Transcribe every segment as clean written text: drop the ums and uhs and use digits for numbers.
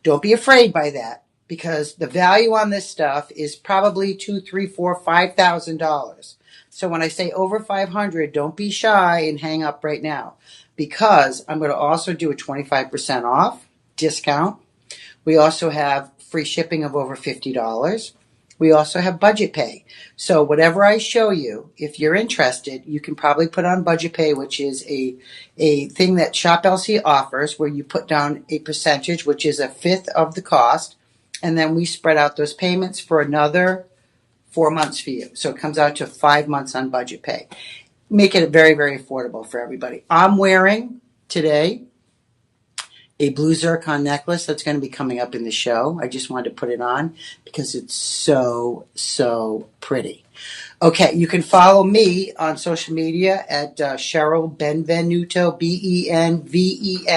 Don't be afraid by that, because the value on this stuff is probably $2, $3, $4, $5,000. So when I say over 500, don't be shy and hang up right now, because I'm going to also do a 25% off discount. We also have free shipping of over $50. We also have budget pay. So whatever I show you, if you're interested, you can probably put on budget pay, which is a thing that Shop LC offers, where you put down a percentage, which is a fifth of the cost, and then we spread out those payments for another 4 months for you. So it comes out to 5 months on budget pay. Make it very, very affordable for everybody. I'm wearing today a blue zircon necklace that's going to be coming up in the show. I just wanted to put it on because it's so, so pretty. Okay, you can follow me on social media at Cheryl Benvenuto,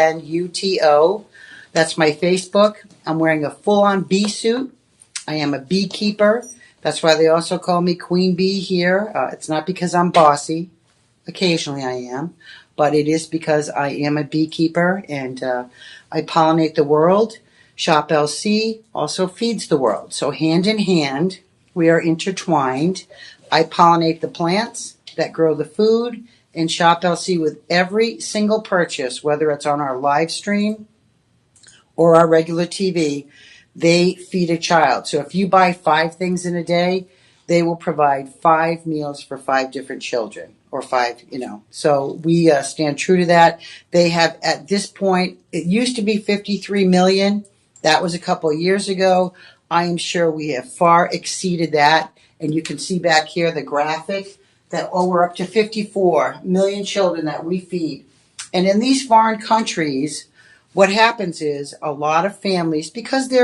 Benvenuto. That's my Facebook. I'm wearing a full-on bee suit. I am a beekeeper. That's why they also call me Queen Bee here. It's not because I'm bossy. Occasionally I am. But it is because I am a beekeeper, and I pollinate the world. Shop LC also feeds the world. So hand in hand, we are intertwined. I pollinate the plants that grow the food, and Shop LC, with every single purchase, whether it's on our live stream or our regular TV, they feed a child. So if you buy 5 things in a day, they will provide 5 meals for 5 different children. Or 5, So we stand true to that. They have, at this point, it used to be 53 million. That was a couple of years ago. I am sure we have far exceeded that. And you can see back here the graphic that, we're up to 54 million children that we feed. And in these foreign countries, what happens is a lot of families, because they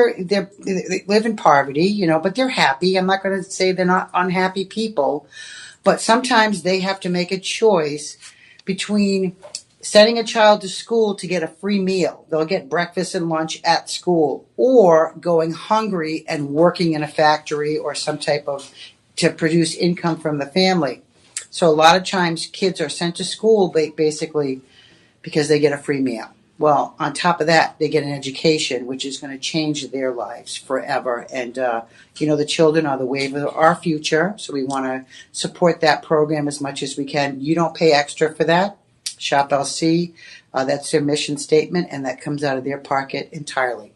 live in poverty, but they're happy. I'm not going to say they're not unhappy people. But sometimes they have to make a choice between sending a child to school to get a free meal. They'll get breakfast and lunch at school, or going hungry and working in a factory or some type of, to produce income from the family. So a lot of times kids are sent to school basically because they get a free meal. Well, on top of that, they get an education, which is going to change their lives forever. And, the children are the wave of our future. So we want to support that program as much as we can. You don't pay extra for that. Shop LC, that's their mission statement, and that comes out of their pocket entirely.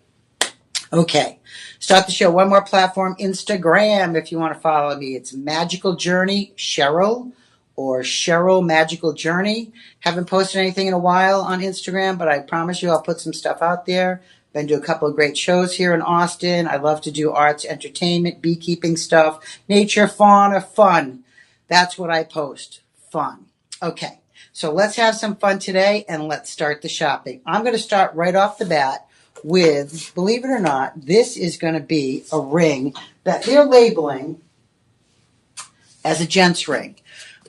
Okay, start the show. One more platform, Instagram, if you want to follow me. It's Magical Journey Cheryl, or Cheryl Magical Journey. Haven't posted anything in a while on Instagram, but I promise you I'll put some stuff out there. Been to a couple of great shows here in Austin. I love to do arts, entertainment, beekeeping stuff, nature, fauna, fun. That's what I post. Fun. Okay, so let's have some fun today, and let's start the shopping. I'm going to start right off the bat with, believe it or not, this is going to be a ring that they're labeling as a gent's ring.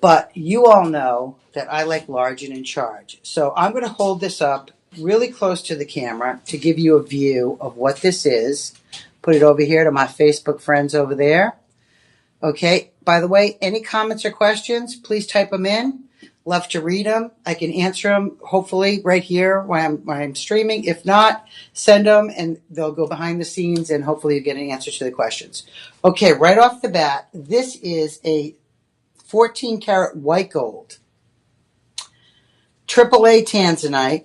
But you all know that I like large and in charge. So I'm going to hold this up really close to the camera to give you a view of what this is. Put it over here to my Facebook friends over there. Okay. By the way, any comments or questions, please type them in. Love to read them. I can answer them, hopefully, right here when I'm streaming. If not, send them, and they'll go behind the scenes, and hopefully you get an answer to the questions. Okay, right off the bat, this is a 14 karat white gold, AAA tanzanite.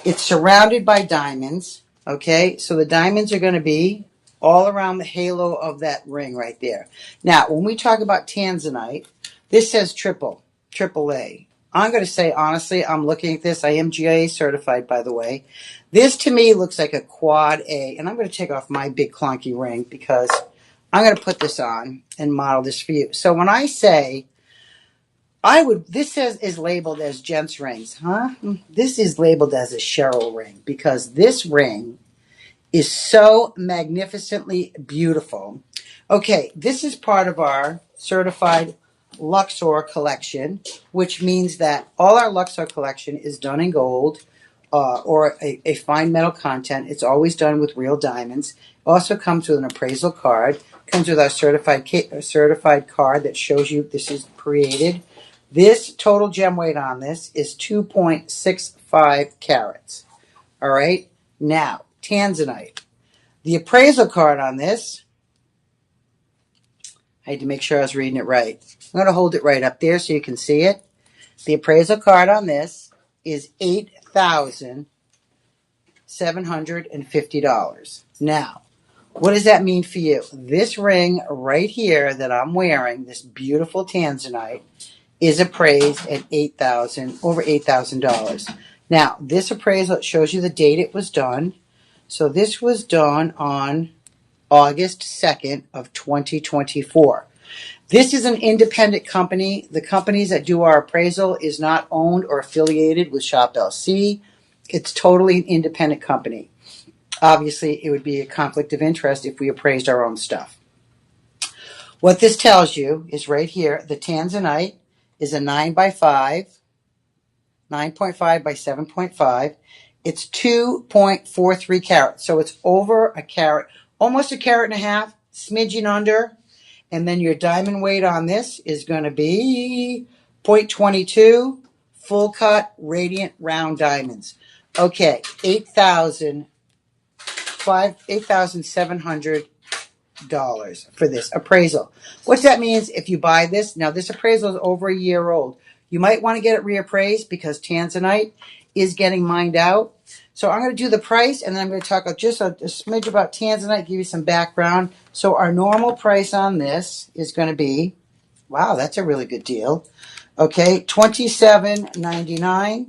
It's surrounded by diamonds. Okay, so the diamonds are going to be all around the halo of that ring right there. Now, when we talk about tanzanite, this says AAA. I'm going to say, honestly, I'm looking at this. I am GIA certified, by the way. This, to me, looks like a quad A. And I'm going to take off my big clunky ring because I'm going to put this on and model this for you. So when I say, this is labeled as gents rings, huh? This is labeled as a Cheryl ring because this ring is so magnificently beautiful. Okay, this is part of our certified Luxor collection, which means that all our Luxor collection is done in gold or a fine metal content. It's always done with real diamonds. It also comes with an appraisal card. Comes with our certified card that shows you this is created. This total gem weight on this is 2.65 carats. All right. Now, tanzanite. The appraisal card on this, I had to make sure I was reading it right. I'm going to hold it right up there so you can see it. The appraisal card on this is $8,750. Now, what does that mean for you? This ring right here that I'm wearing, this beautiful tanzanite, is appraised at over $8,000. Now, this appraisal shows you the date it was done. So this was done on August 2nd of 2024. This is an independent company. The companies that do our appraisal is not owned or affiliated with Shop LC. It's totally an independent company. Obviously, it would be a conflict of interest if we appraised our own stuff. What this tells you is right here, the tanzanite is a 9.5 by 7.5. It's 2.43 carats. So it's over a carat, almost a carat and a half, smidgen under. And then your diamond weight on this is going to be 0.22 full cut radiant round diamonds. Okay, $8,700 for this appraisal. What that means if you buy this, now this appraisal is over a year old. You might want to get it reappraised because tanzanite is getting mined out. So I'm going to do the price, and then I'm going to talk just a smidge about tanzanite, give you some background. So our normal price on this is going to be, wow, that's a really good deal. Okay, $27.99.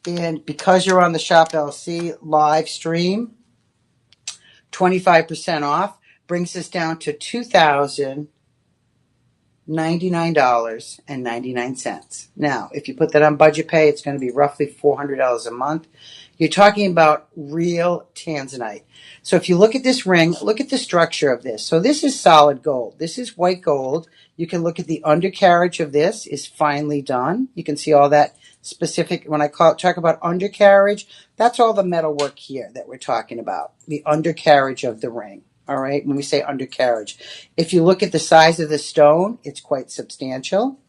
And because you're on the Shop LC live stream, 25% off brings us down to $2,099.99. Now, if you put that on budget pay, it's going to be roughly $400 a month. You're talking about real tanzanite. So if you look at this ring, look at the structure of this. So this is solid gold. This is white gold. You can look at the undercarriage of this is finely done. You can see all that specific, when I talk about undercarriage, that's all the metal work here that we're talking about, the undercarriage of the ring. All right, when we say undercarriage. If you look at the size of the stone, it's quite substantial.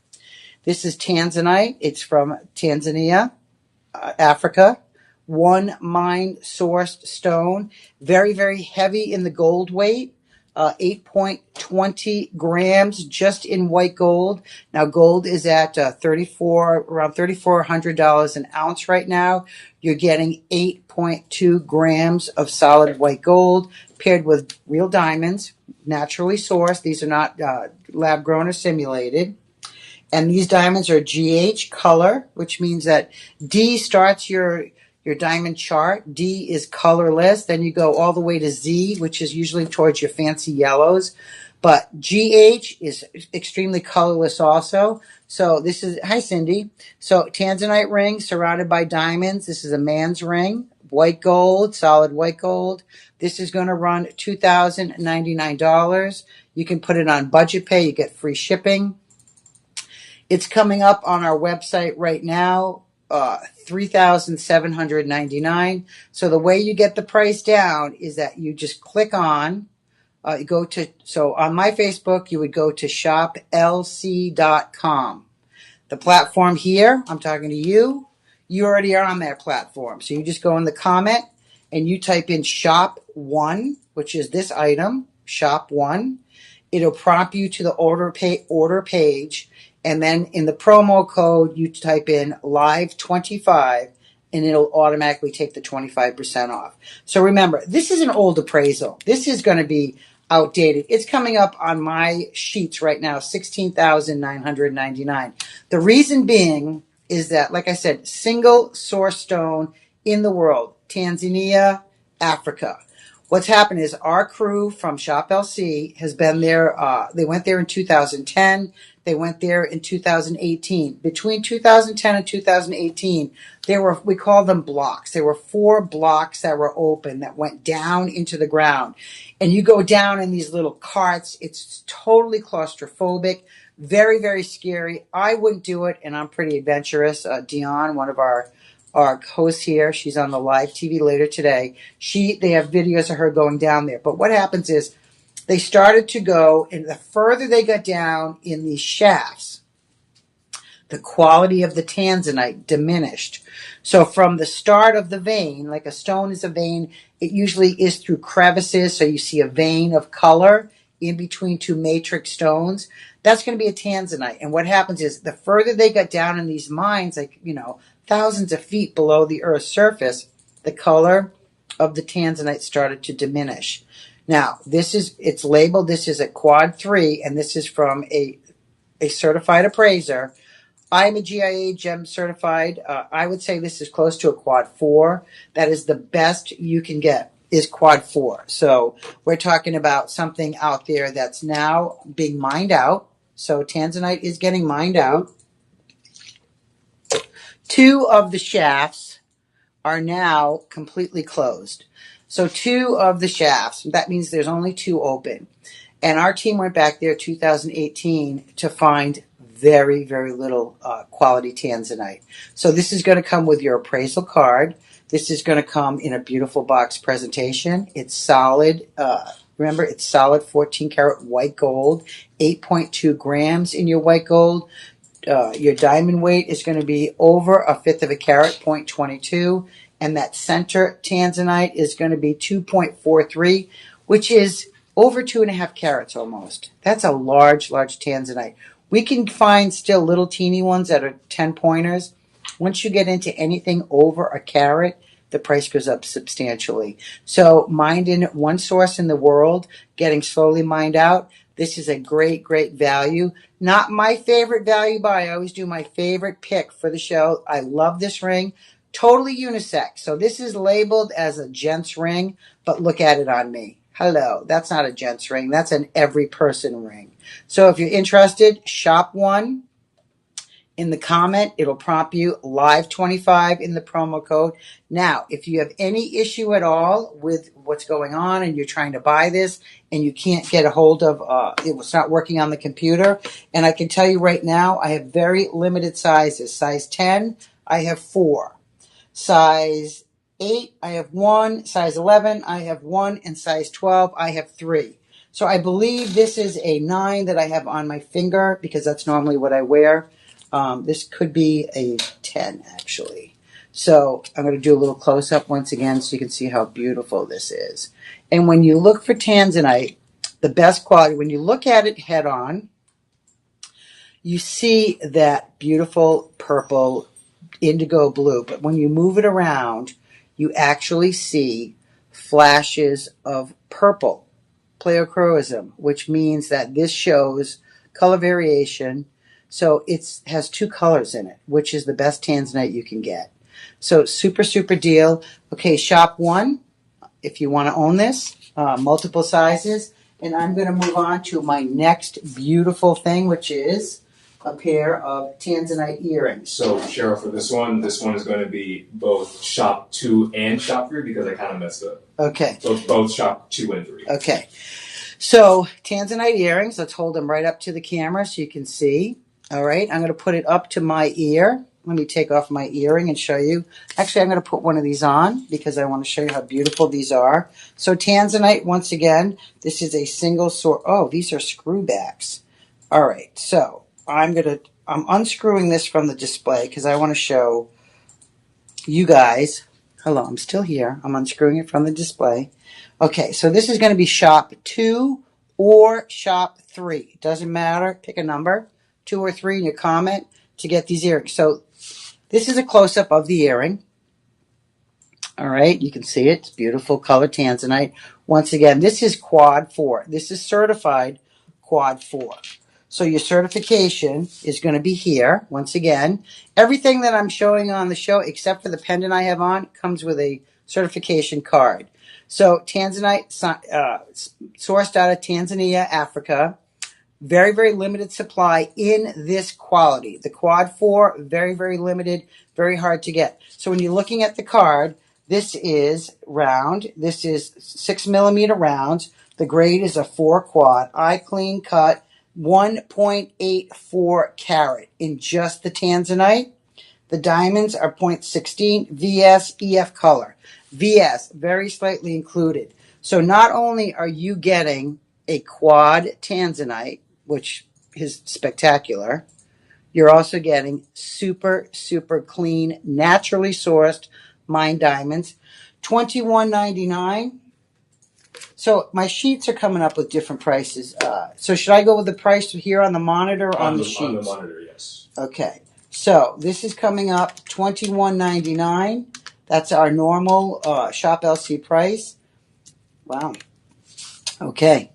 This is tanzanite. It's from Tanzania, Africa. One mine sourced stone. Very, very heavy in the gold weight. 8.20 grams just in white gold. Now gold is at around $3,400 an ounce right now. You're getting 8.2 grams of solid white gold paired with real diamonds, naturally sourced. These are not lab grown or simulated. And these diamonds are GH color, which means that D starts your diamond chart. D is colorless. Then you go all the way to Z, which is usually towards your fancy yellows. But GH is extremely colorless also. So this is, hi Cindy. So tanzanite ring surrounded by diamonds. This is a man's ring. White gold, solid white gold. This is going to run $2,099. You can put it on budget pay. You get free shipping. It's coming up on our website right now. $3,799. So the way you get the price down is that you just click on, so on my Facebook, you would go to shoplc.com. The platform here, I'm talking to you, you already are on that platform. So you just go in the comment and you type in shop 1, which is this item, shop 1. It'll prompt you to the order page. And then in the promo code, you type in live25 and it'll automatically take the 25% off. So remember, this is an old appraisal. This is going to be outdated. It's coming up on my sheets right now, $16,999. The reason being is that, like I said, single source stone in the world, Tanzania, Africa. What's happened is our crew from Shop LC has been there. They went there in 2010. They went there in 2018. Between 2010 and 2018, we call them blocks. There were 4 blocks that were open that went down into the ground. And you go down in these little carts. It's totally claustrophobic, very, very scary. I wouldn't do it, and I'm pretty adventurous. Dion, one of our hosts here, she's on the live TV later today. They have videos of her going down there. But what happens is, they started to go, and the further they got down in these shafts, the quality of the tanzanite diminished. So from the start of the vein, like a stone is a vein, it usually is through crevices. So you see a vein of color in between two matrix stones. That's going to be a tanzanite. And what happens is the further they got down in these mines, like, thousands of feet below the Earth's surface, the color of the tanzanite started to diminish. Now, it's labeled, this is a quad 3, and this is from a certified appraiser. I'm a GIA gem certified. I would say this is close to a quad 4. That is the best you can get, is quad 4. So we're talking about something out there that's now being mined out. So tanzanite is getting mined out. 2 of the shafts are now completely closed. So 2 of the shafts, that means there's only 2 open. And our team went back there 2018 to find very, very little quality tanzanite. So this is going to come with your appraisal card. This is going to come in a beautiful box presentation. It's solid. Remember, it's solid 14 karat white gold, 8.2 grams in your white gold. Your diamond weight is going to be over 1/5 of a carat, 0.22. And that center tanzanite is going to be 2.43, which is over 2.5 carats almost. That's a large, large tanzanite. We can find still little teeny ones that are 10 pointers. Once you get into anything over a carat, the price goes up substantially. So mined in one source in the world, getting slowly mined out. This is a great, great value. Not my favorite value buy. I always do my favorite pick for the show. I love this ring. Totally unisex. So this is labeled as a gent's ring, but look at it on me. Hello, that's not a gent's ring. That's an every person ring. So if you're interested, shop one. In the comment, it'll prompt you live25 in the promo code. Now, if you have any issue at all with what's going on and you're trying to buy this and you can't get a hold of, it's not working on the computer. And I can tell you right now, I have very limited sizes. Size 10, I have 4. Size 8, I have 1. Size 11, I have 1. And size 12, I have 3. So I believe this is a 9 that I have on my finger because that's normally what I wear. This could be a 10, actually. So I'm going to do a little close-up once again so you can see how beautiful this is. And when you look for tanzanite, the best quality, when you look at it head-on, you see that beautiful purple indigo blue. But when you move it around, you actually see flashes of purple, pleochroism, which means that this shows color variation. So it has 2 colors in it, which is the best tanzanite you can get. So super, super deal. Okay, shop one if you want to own this, multiple sizes. And I'm going to move on to my next beautiful thing, which is a pair of tanzanite earrings. So, Cheryl, for this one is going to be both shop 2 and shop 3 because I kind of messed up. Okay. So it's both shop 2 and 3. Okay. So tanzanite earrings, let's hold them right up to the camera so you can see. All right, I'm going to put it up to my ear. Let me take off my earring and show you. Actually, I'm going to put one of these on because I want to show you how beautiful these are. So tanzanite, once again, this is a single source. Oh, these are screwbacks. All right, so I'm unscrewing this from the display because I want to show you guys. Hello, I'm still here. I'm unscrewing it from the display. Okay, so this is going to be shop 2 or shop 3. It doesn't matter. Pick a number. 2 or 3 in your comment to get these earrings. So this is a close-up of the earring. All right, you can see it. It's beautiful color tanzanite. Once again, this is quad 4. This is certified quad 4. So your certification is going to be here. Once again, everything that I'm showing on the show, except for the pendant I have on, comes with a certification card. So tanzanite, sourced out of Tanzania, Africa. Very, very limited supply in this quality. The quad 4, very, very limited, very hard to get. So when you're looking at the card, this is round. This is 6mm rounds. The grade is a 4 quad. Eye clean cut, 1.84 carat in just the tanzanite. The diamonds are 0.16 VS EF color. VS, very slightly included. So not only are you getting a quad tanzanite, which is spectacular. You're also getting super, super clean, naturally sourced mined diamonds. $21.99. So my sheets are coming up with different prices. So should I go with the price here on the monitor or on the sheets? On the monitor, yes. Okay. So this is coming up $21.99. That's our normal Shop LC price. Wow. Okay.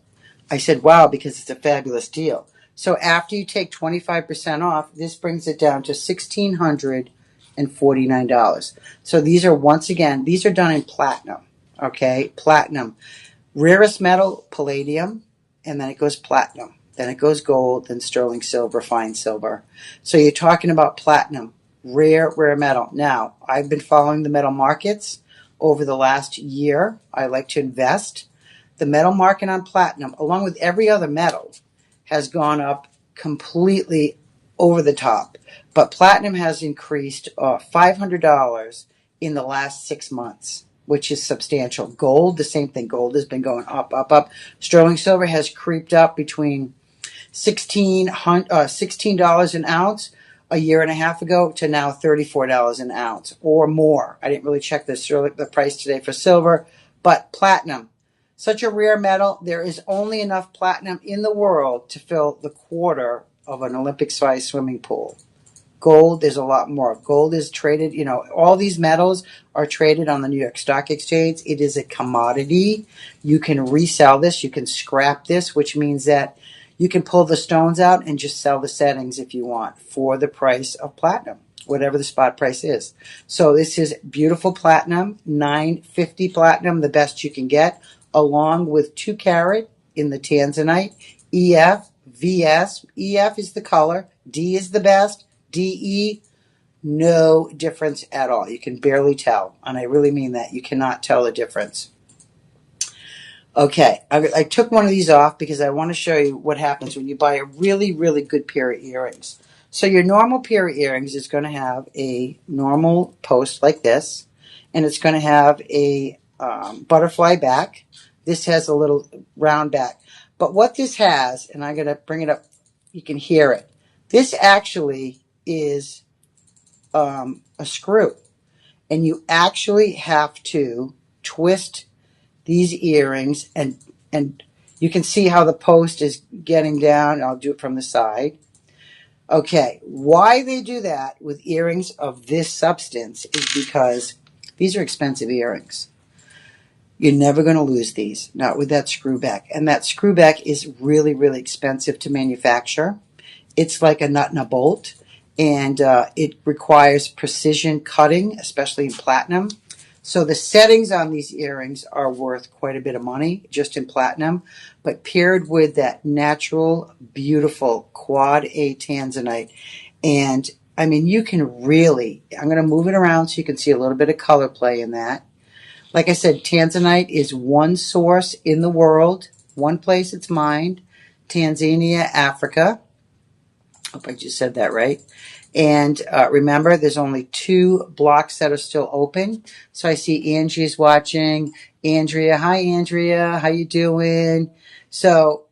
I said wow because it's a fabulous deal. So after you take 25% off, this brings it down to $1,649. So these are, once again, these are done in platinum. Okay, platinum. Rarest metal, palladium, and then it goes platinum. Then it goes gold, then sterling silver, fine silver. So you're talking about platinum, rare metal. Now, I've been following the metal markets over the last year. I like to invest. The metal market on platinum, along with every other metal, has gone up completely over the top. But platinum has increased $500 in the last 6 months, which is substantial. Gold, the same thing. Gold has been going up, up, up. Sterling silver has creeped up between $16 an ounce a year and a half ago to now $34 an ounce or more. I didn't really check the price today for silver, but platinum, such a rare metal. There is only enough platinum in the world to fill the quarter of an Olympic-sized swimming pool. Gold, there's a lot more. Gold is traded, all these metals are traded on the New York Stock Exchange. It is a commodity. You can resell this. You can scrap this, which means that you can pull the stones out and just sell the settings if you want for the price of platinum, whatever the spot price is. So this is beautiful platinum, $950 platinum, the best you can get, along with 2 carat in the tanzanite, EF, VS. EF is the color, D is the best, DE, no difference at all. You can barely tell, and I really mean that. You cannot tell the difference. Okay, I took one of these off because I want to show you what happens when you buy a really, really good pair of earrings. So your normal pair of earrings is going to have a normal post like this, and it's going to have a butterfly back. This has a little round back. But what this has, and I'm going to bring it up, you can hear it. This actually is a screw, and you actually have to twist these earrings, and you can see how the post is getting down. I'll do it from the side. Okay, why they do that with earrings of this substance is because these are expensive earrings. You're never going to lose these, not with that screw back. And that screw back is really, really expensive to manufacture. It's like a nut and a bolt, and it requires precision cutting, especially in platinum. So the settings on these earrings are worth quite a bit of money just in platinum, but paired with that natural, beautiful quad A tanzanite. And I mean, you can really, I'm going to move it around so you can see a little bit of color play in that. Like I said, tanzanite is one source in the world, one place it's mined, Tanzania, Africa. Hope I just said that right. And remember, there's only 2 blocks that are still open. So I see Angie's watching. Andrea, hi Andrea, how you doing? So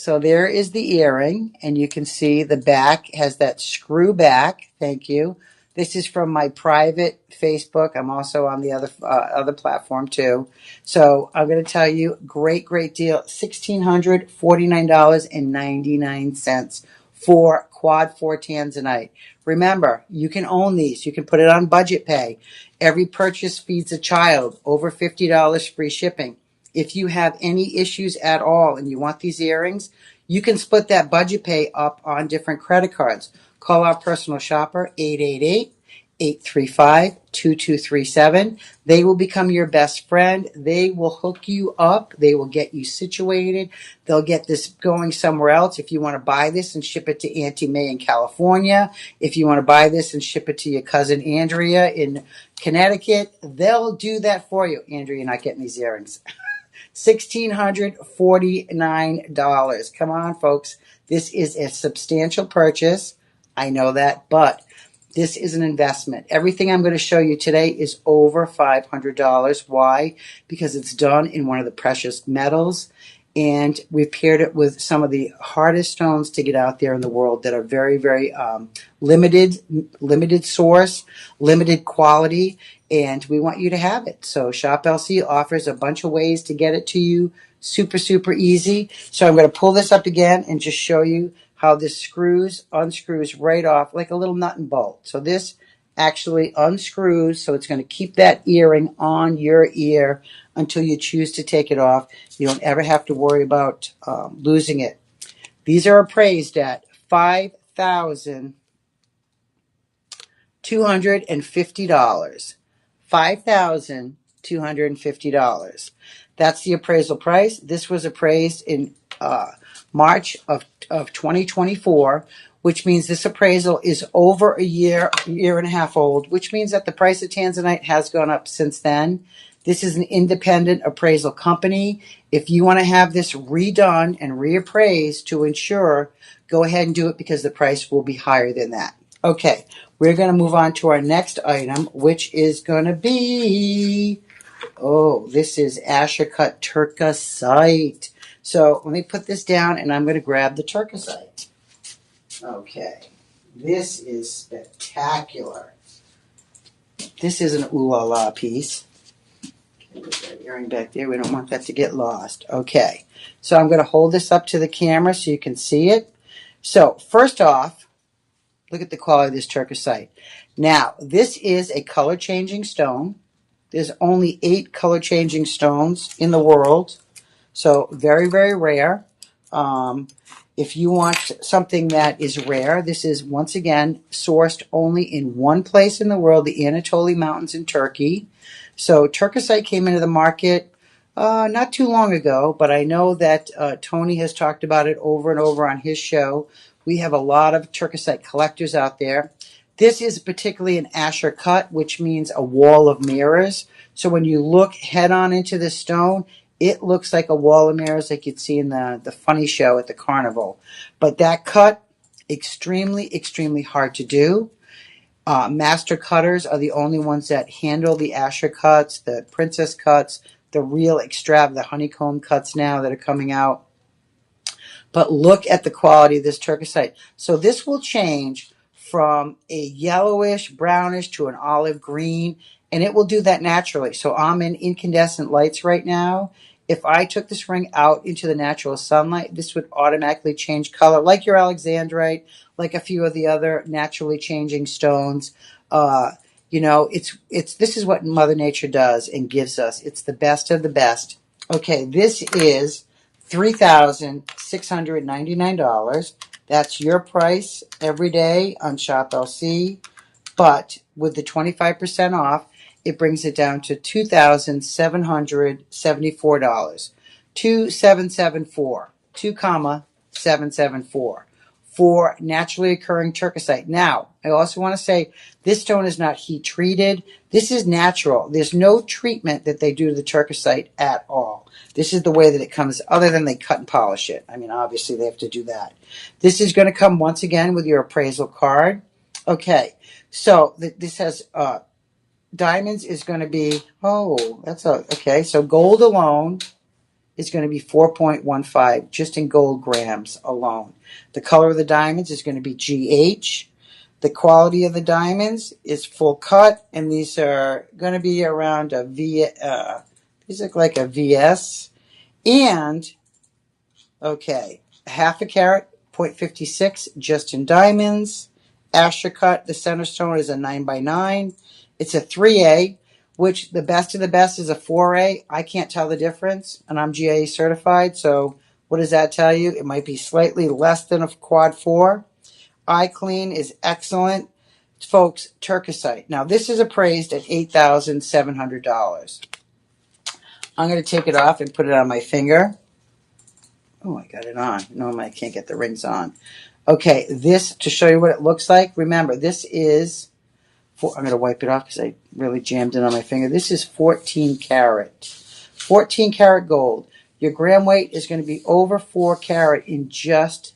there is the earring, and you can see the back has that screw back. Thank you. This is from my private Facebook. I'm also on the other platform too. So I'm going to tell you, great deal, $1,649.99 for quad 4 tanzanite. Remember, you can own these. You can put it on budget pay. Every purchase feeds a child. Over $50 free shipping. If you have any issues at all and you want these earrings, you can split that budget pay up on different credit cards. Call our personal shopper, 888-835-2237. They will become your best friend. They will hook you up. They will get you situated. They'll get this going somewhere else. If you want to buy this and ship it to Auntie May in California, if you want to buy this and ship it to your cousin Andrea in Connecticut, they'll do that for you. Andrea, you're not getting these earrings. $1,649. Come on, folks. This is a substantial purchase. I know that, but this is an investment. Everything I'm going to show you today is over $500. Why? Because it's done in one of the precious metals, and we've paired it with some of the hardest stones to get out there in the world that are very, very limited source, limited quality, and we want you to have it. So Shop LC offers a bunch of ways to get it to you, super, super easy. So I'm going to pull this up again and just show you how this unscrews right off like a little nut and bolt. So this actually unscrews, so it's going to keep that earring on your ear until you choose to take it off. You don't ever have to worry about losing it. These are appraised at $5,250. $5,250. That's the appraisal price. This was appraised in March of 2024, which means this appraisal is over a year and a half old, which means that the price of tanzanite has gone up since then. This is an independent appraisal company. If you want to have this redone and reappraised to ensure, go ahead and do it because the price will be higher than that. Okay, we're going to move on to our next item, which is going to be, this is Asher Cut Turkesite. So let me put this down and I'm going to grab the Turkesite. Okay, this is spectacular. This is an ooh la la piece. Okay, put that earring back there. We don't want that to get lost. Okay, so I'm going to hold this up to the camera so you can see it. So first off, look at the quality of this Turkesite. Now, this is a color-changing stone. There's only 8 color-changing stones in the world, so very, very rare. If you want something that is rare, this is, once again, sourced only in one place in the world, the Anatolia Mountains in Turkey. So Turkesite came into the market not too long ago, but I know that Tony has talked about it over and over on his show. We have a lot of Turkesite collectors out there. This is particularly an Asher cut, which means a wall of mirrors. So when you look head on into the stone, it looks like a wall of mirrors like you'd see in the funny show at the carnival. But that cut, extremely, extremely hard to do. Master cutters are the only ones that handle the Asher cuts, the princess cuts, the real the honeycomb cuts now that are coming out. But look at the quality of this Turkesite. So this will change from a yellowish, brownish to an olive green, and it will do that naturally. So I'm in incandescent lights right now. If I took this ring out into the natural sunlight, this would automatically change color, like your alexandrite, like a few of the other naturally changing stones. This is what Mother Nature does and gives us. It's the best of the best. Okay, this is $3,699. That's your price every day on Shop LC. But with the 25% off, it brings it down to $2,774. 2774. 2,774 for naturally occurring Turkesite. Now, I also want to say this stone is not heat treated. This is natural. There's no treatment that they do to the Turkesite at all. This is the way that it comes, other than they cut and polish it. I mean, obviously they have to do that. This is going to come once again with your appraisal card. Okay, so this has diamonds is going to be, so gold alone is going to be 4.15 just in gold grams alone. The color of the diamonds is going to be GH. The quality of the diamonds is full cut, and these are going to be around a V. These look like a VS. And, half a carat, 0.56 just in diamonds. Asher cut, the center stone is a 9x9. It's a 3A, which the best of the best is a 4A. I can't tell the difference, and I'm GA certified, so what does that tell you? It might be slightly less than a quad 4. Eye clean is excellent. Folks, Turkesite. Now, this is appraised at $8,700. I'm going to take it off and put it on my finger. Oh, I got it on. Normally, I can't get the rings on. Okay, this, to show you what it looks like, remember, this is, I'm going to wipe it off because I really jammed it on my finger. This is 14 karat. 14 karat gold. Your gram weight is going to be over 4 karat in just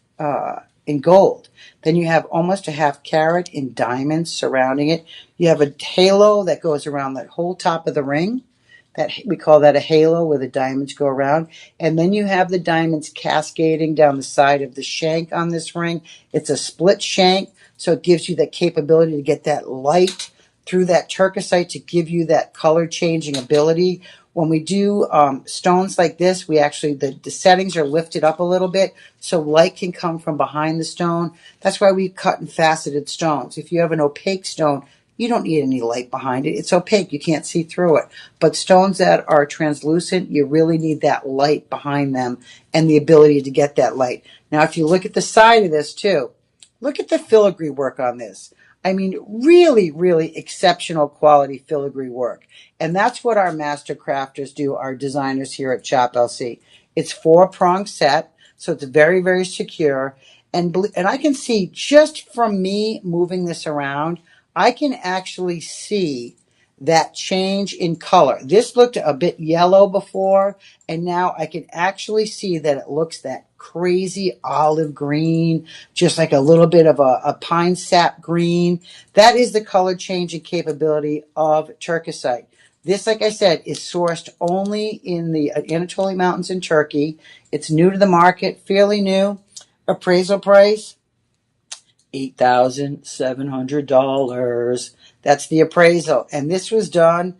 in gold. Then you have almost a half carat in diamonds surrounding it. You have a halo that goes around the whole top of the ring. That we call that a halo, where the diamonds go around. And then you have the diamonds cascading down the side of the shank on this ring. It's a split shank, so it gives you the capability to get that light through that turquoisite to give you that color changing ability. When we do stones like this, we actually, the settings are lifted up a little bit so light can come from behind the stone. That's why we cut and faceted stones. If you have an opaque stone, you don't need any light behind it. It's opaque. You can't see through it. But stones that are translucent, you really need that light behind them and the ability to get that light. Now, if you look at the side of this too, look at the filigree work on this. I mean, really, really exceptional quality filigree work. And that's what our master crafters do, our designers here at Shop LC. It's 4-prong set, so it's very, very secure. And I can see just from me moving this around, I can actually see that change in color. This looked a bit yellow before, and now I can actually see that it looks that crazy olive green, just like a little bit of a pine sap green. That is the color changing capability of turquoisite. This, like I said, is sourced only in the Anatolia Mountains in Turkey. It's new to the market, fairly new. Appraisal price, $8,700. That's the appraisal. And this was done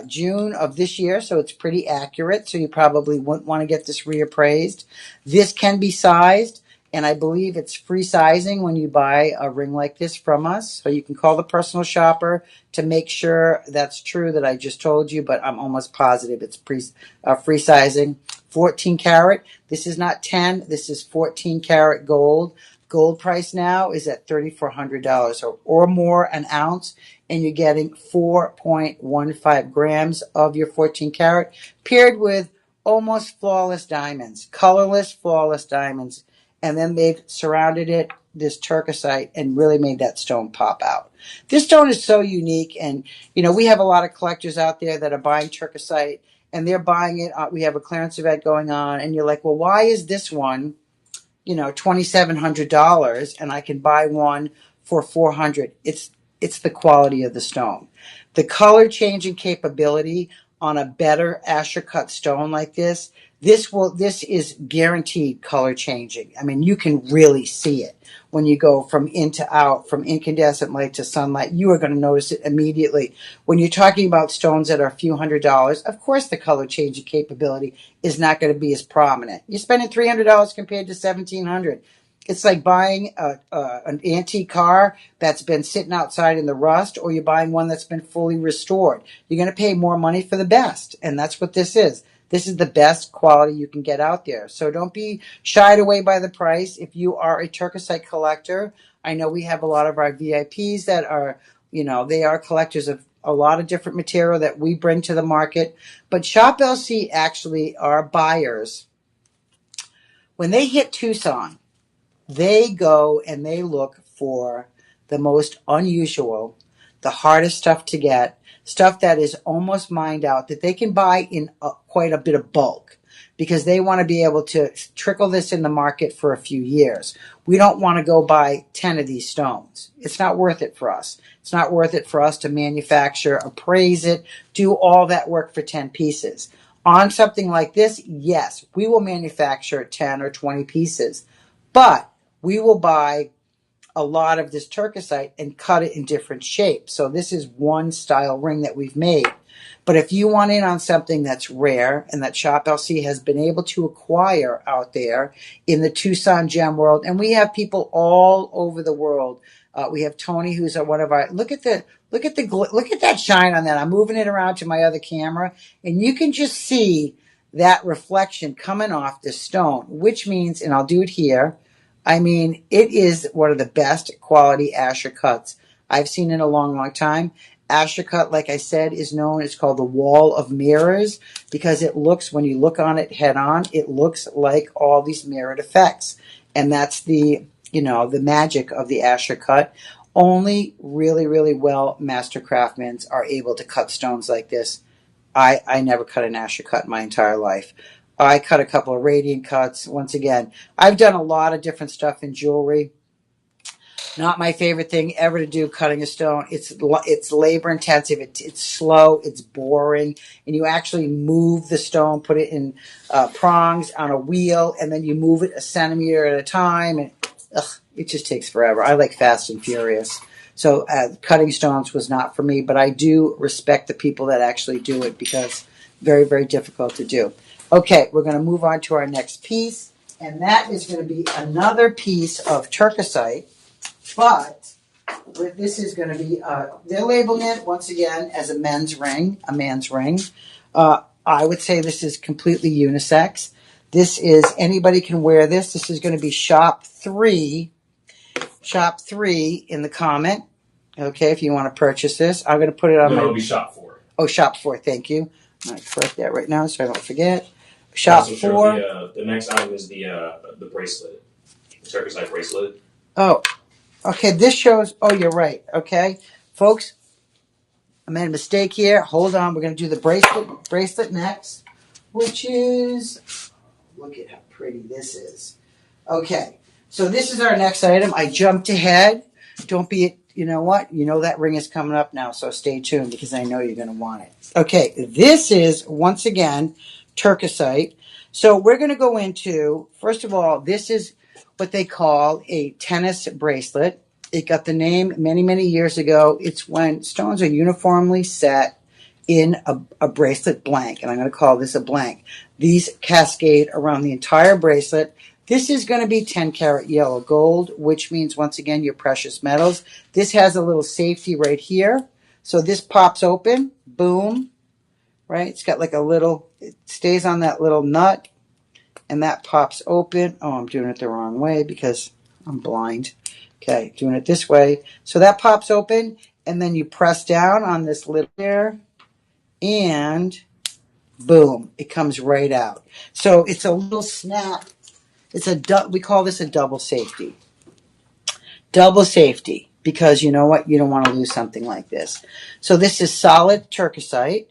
June of this year, so it's pretty accurate. So you probably wouldn't want to get this reappraised. This can be sized, and I believe it's free sizing when you buy a ring like this from us. So you can call the personal shopper to make sure that's true that I just told you, but I'm almost positive it's free sizing. 14 karat. This is not 10. This is 14 karat gold. Gold price now is at $3,400 or more an ounce, and you're getting 4.15 grams of your 14 karat paired with almost flawless diamonds, colorless, flawless diamonds. And then they've surrounded it, this turquoisite, and really made that stone pop out. This stone is so unique, and we have a lot of collectors out there that are buying turquoisite, and they're buying it. We have a clearance event going on, and you're like, well, why is this one $2,700 and I can buy one for $400? It's the quality of the stone. The color changing capability on a better Asher cut stone like this is guaranteed color changing. I mean, you can really see it when you go from in to out, from incandescent light to sunlight. You are going to notice it immediately. When you're talking about stones that are a few $100s, of course the color changing capability is not going to be as prominent. You're spending $300 compared to $1,700. It's like buying an antique car that's been sitting outside in the rust, or you're buying one that's been fully restored. You're going to pay more money for the best, and that's what this is. This is the best quality you can get out there. So don't be shied away by the price. If you are a turquoisite collector, I know we have a lot of our VIPs that are, they are collectors of a lot of different material that we bring to the market. But Shop LC actually are buyers. When they hit Tucson, they go and they look for the most unusual, the hardest stuff to get, stuff that is almost mined out, that they can buy in quite a bit of bulk, because they want to be able to trickle this in the market for a few years. We don't want to go buy 10 of these stones. It's not worth it for us. It's not worth it for us to manufacture, appraise it, do all that work for 10 pieces. On something like this, yes, we will manufacture 10 or 20 pieces, but we will buy a lot of this turquoisite and cut it in different shapes. So this is one style ring that we've made. But if you want in on something that's rare and that Shop LC has been able to acquire out there in the Tucson gem world, and we have people all over the world. We have Tony, who's one of our. Look at that shine on that. I'm moving it around to my other camera, and you can just see that reflection coming off the stone, which means, and I'll do it here. I mean, it is one of the best quality Asher cuts I've seen in a long, long time. Asher cut, like I said, is known, it's called the wall of mirrors, because it looks, when you look on it head on, it looks like all these mirrored effects. And that's the magic of the Asher cut. Only really, really well master craftsmen are able to cut stones like this. I never cut an Asher cut in my entire life. I cut a couple of radiant cuts. Once again, I've done a lot of different stuff in jewelry. Not my favorite thing ever to do, cutting a stone. It's labor intensive. It's slow. It's boring. And you actually move the stone, put it in prongs on a wheel, and then you move it a centimeter at a time. And it just takes forever. I like fast and furious. So cutting stones was not for me, but I do respect the people that actually do it because very, very difficult to do. Okay, we're going to move on to our next piece, and that is going to be another piece of turquoisite. But this is going to be, they're labeling it once again as a man's ring. I would say this is completely unisex. This is, anybody can wear this. This is going to be shop 3 in the comment. Okay, if you want to purchase this, I'm going to put it on No, it'll be shop 4. Oh, shop 4, thank you. I'm going to correct that right now so I don't forget. Shop 4. The next item is the bracelet, the turquoisite bracelet. Oh, okay, this shows, oh, you're right, okay. Folks, I made a mistake here. Hold on, we're going to do the bracelet next, which is, look at how pretty this is. Okay, so this is our next item. I jumped ahead. Don't be, you know what? You know that ring is coming up now, so stay tuned because I know you're going to want it. Okay, this is, once again, turquoisite. So we're going to go into, first of all, this is what they call a tennis bracelet. It got the name many, many years ago. It's when stones are uniformly set in a bracelet blank, and I'm going to call this a blank. These cascade around the entire bracelet. This is going to be 10 karat yellow gold, which means, once again, your precious metals. This has a little safety right here. So this pops open, boom, right? It's got like a little, it stays on that little nut, and that pops open. Oh, I'm doing it the wrong way because I'm blind. Okay, doing it this way. So that pops open, and then you press down on this lid there, and boom, it comes right out. So it's a little snap. We call this a double safety. Double safety, because you know what? You don't want to lose something like this. So this is solid turquoisite,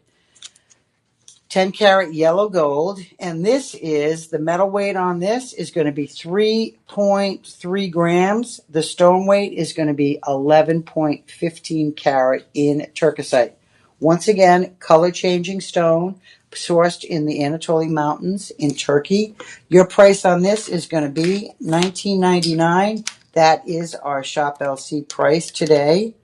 10 karat yellow gold, and this is, the metal weight on this is going to be 3.3 grams. The stone weight is going to be 11.15 karat in turquoisite. Once again, color changing stone, sourced in the Anatolian Mountains in Turkey. Your price on this is going to be $19.99. That is our Shop LC price today.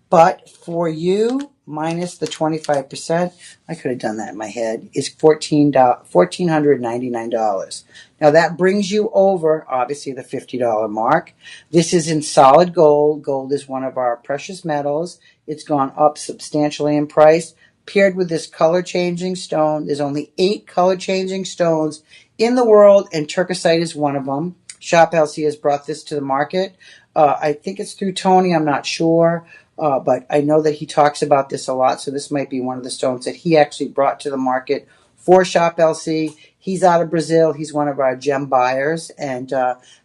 But for you, minus the 25%, I could have done that in my head, is $1,499. Now that brings you over, obviously, the $50 mark. This is in solid gold. Gold is one of our precious metals. It's gone up substantially in price. Paired with this color-changing stone, there's only 8 color-changing stones in the world, and turquoisite is one of them. Shop LC has brought this to the market. I think it's through Tony, I'm not sure. But I know that he talks about this a lot, so this might be one of the stones that he actually brought to the market for Shop LC. He's out of Brazil. He's one of our gem buyers. And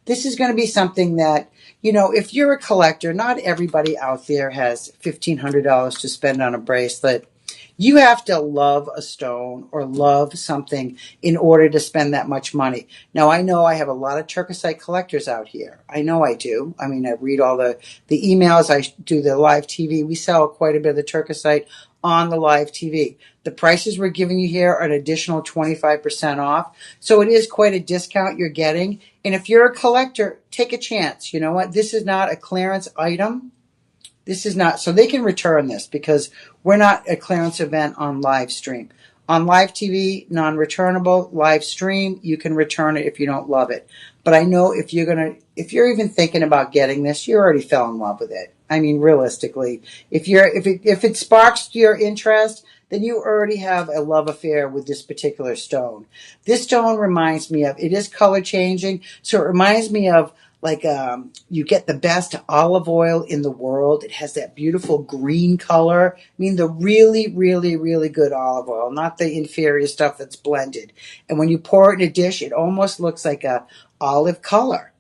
this is going to be something that, you know, if you're a collector, not everybody out there has $1,500 to spend on a bracelet. You have to love a stone or love something in order to spend that much money. Now, I know I have a lot of turquoisite collectors out here. I know I do. I mean, I read all the emails. I do the live TV. We sell quite a bit of the turquoisite on the live TV. The prices we're giving you here are an additional 25% off. So it is quite a discount you're getting. And if you're a collector, take a chance. You know what? This is not a clearance item. This is not, so they can return this because we're not a clearance event on live stream. On live TV, non-returnable, live stream, you can return it if you don't love it. But I know if you're even thinking about getting this, you already fell in love with it. I mean, realistically, if it sparks your interest, then you already have a love affair with this particular stone. This stone reminds me of, it is color changing, so it reminds me of like you get the best olive oil in the world. It has that beautiful green color. I mean, the really, really, really good olive oil, not the inferior stuff that's blended. And when you pour it in a dish, it almost looks like a olive color.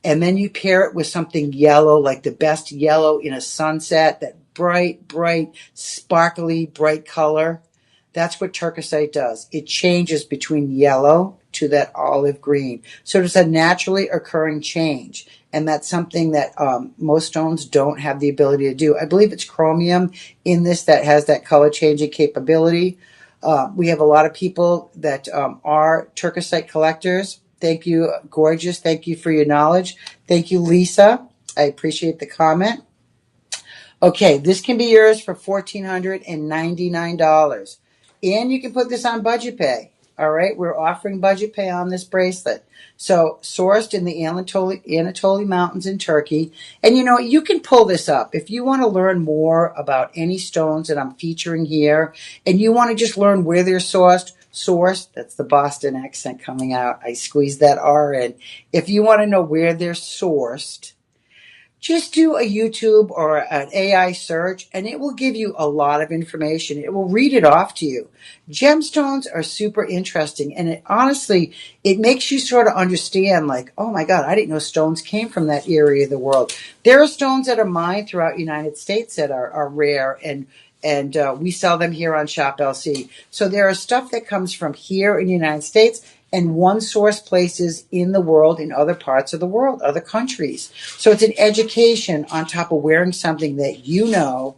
And then you pair it with something yellow, like the best yellow in a sunset, that bright, bright, sparkly, bright color. That's what turquoisite does. It changes between yellow to that olive green. So it's a naturally occurring change. And that's something that most stones don't have the ability to do. I believe it's chromium in this that has that color changing capability. We have a lot of people that are turquoisite collectors. Thank you, gorgeous. Thank you for your knowledge. Thank you, Lisa. I appreciate the comment. Okay, this can be yours for $1,499. And you can put this on budget pay. All right, we're offering budget pay on this bracelet. So, sourced in the Anatolia Mountains in Turkey. And you know, you can pull this up. If you want to learn more about any stones that I'm featuring here, and you want to just learn where they're sourced, that's the Boston accent coming out. I squeezed that R in. If you want to know where they're sourced, just do a YouTube or an AI search, and it will give you a lot of information. It will read it off to you. Gemstones are super interesting, and honestly, it makes you sort of understand, like, oh my God, I didn't know stones came from that area of the world. There are stones that are mined throughout the United States that are rare, and we sell them here on Shop LC. So there are stuff that comes from here in the United States and one source places in the world, in other parts of the world, other countries. So it's an education on top of wearing something that you know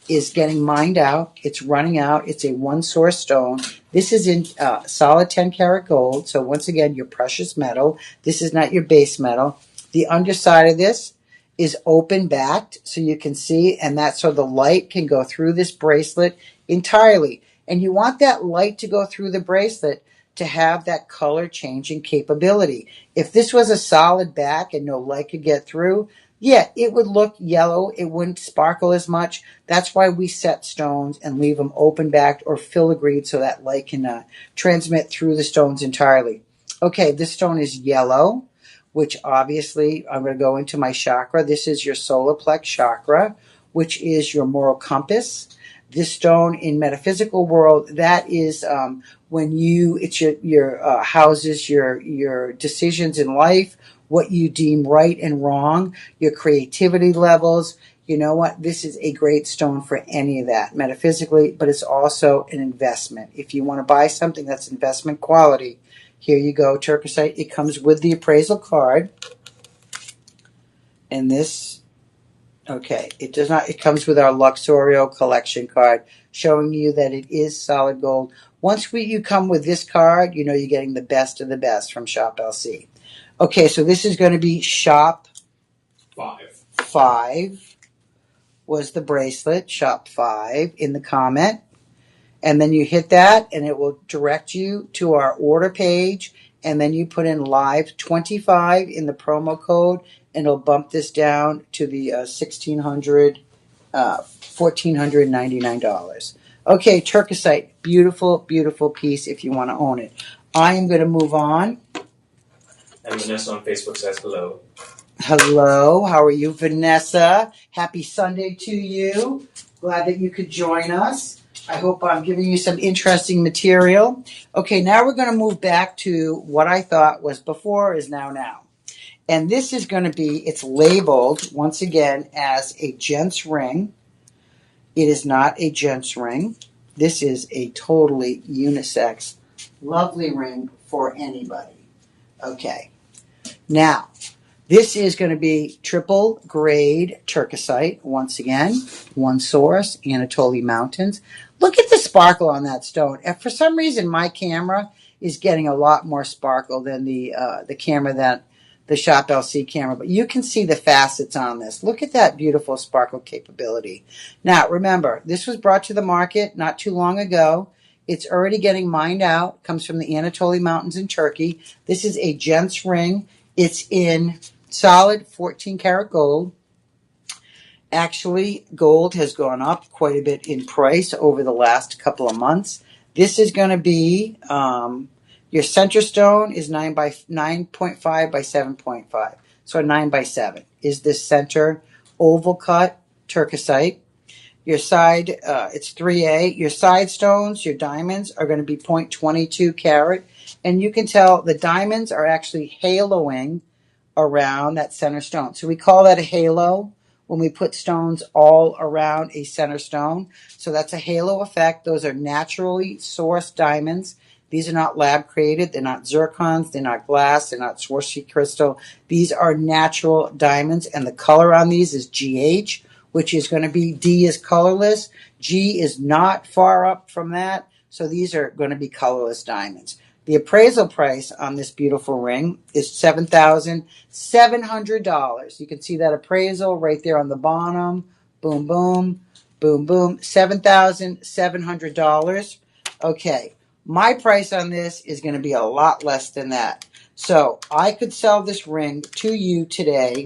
is getting mined out. It's running out. It's a one source stone. This is in solid 10 karat gold. So once again, your precious metal. This is not your base metal. The underside of this is open backed so you can see, and that's so the light can go through this bracelet entirely. And you want that light to go through the bracelet to have that color changing capability. If this was a solid back and no light could get through, yeah, it would look yellow. It wouldn't sparkle as much. That's why we set stones and leave them open backed or filigreed so that light can transmit through the stones entirely. Okay, this stone is yellow, which obviously I'm going to go into my chakra. This is your solar plex chakra, which is your moral compass. This stone in metaphysical world, that is when it's your houses your decisions in life, what you deem right and wrong, your creativity levels. You know what? This is a great stone for any of that metaphysically, but it's also an investment. If you want to buy something that's investment quality, here you go, turquoisite. It comes with the appraisal card. And this, okay, it does not. It comes with our Luxorio collection card showing you that it is solid gold. Once you come with this card, you know you're getting the best of the best from Shop LC. Okay, so this is going to be Shop 5 was the bracelet, Shop 5 in the comment. And then you hit that, and it will direct you to our order page. And then you put in live 25 in the promo code, and it'll bump this down to the $1,499. Okay, turquoisite, beautiful, beautiful piece if you want to own it. I am going to move on. And Vanessa on Facebook says hello. Hello, how are you, Vanessa? Happy Sunday to you. Glad that you could join us. I hope I'm giving you some interesting material. Okay, now we're going to move back to what I thought was before is now. And this is going to be, it's labeled, once again, as a gent's ring. It is not a gent's ring. This is a totally unisex, lovely ring for anybody. Okay. Now, this is going to be triple grade turquoisite, once again, one source, Anatolia Mountains. Look at the sparkle on that stone. And for some reason, my camera is getting a lot more sparkle than the camera that the Shop LC camera. But you can see the facets on this. Look at that beautiful sparkle capability. Now, remember, this was brought to the market not too long ago. It's already getting mined out. Comes from the Anatolia Mountains in Turkey. This is a gent's ring. It's in solid 14 karat gold. Actually, gold has gone up quite a bit in price over the last couple of months. This is going to be, your center stone is 9.5 by 7.5. So a 9 by 7 is this center oval cut turquoisite. Your side, it's 3A. Your side stones, your diamonds, are going to be 0.22 carat. And you can tell the diamonds are actually haloing around that center stone. So we call that a halo when we put stones all around a center stone. So that's a halo effect. Those are naturally sourced diamonds. These are not lab created. They're not zircons. They're not glass. They're not Swarovski crystal. These are natural diamonds, and the color on these is GH, which is going to be, D is colorless. G is not far up from that. So these are going to be colorless diamonds. The appraisal price on this beautiful ring is $7,700. You can see that appraisal right there on the bottom. Boom, boom, boom, boom. $7,700. Okay. My price on this is going to be a lot less than that. So I could sell this ring to you today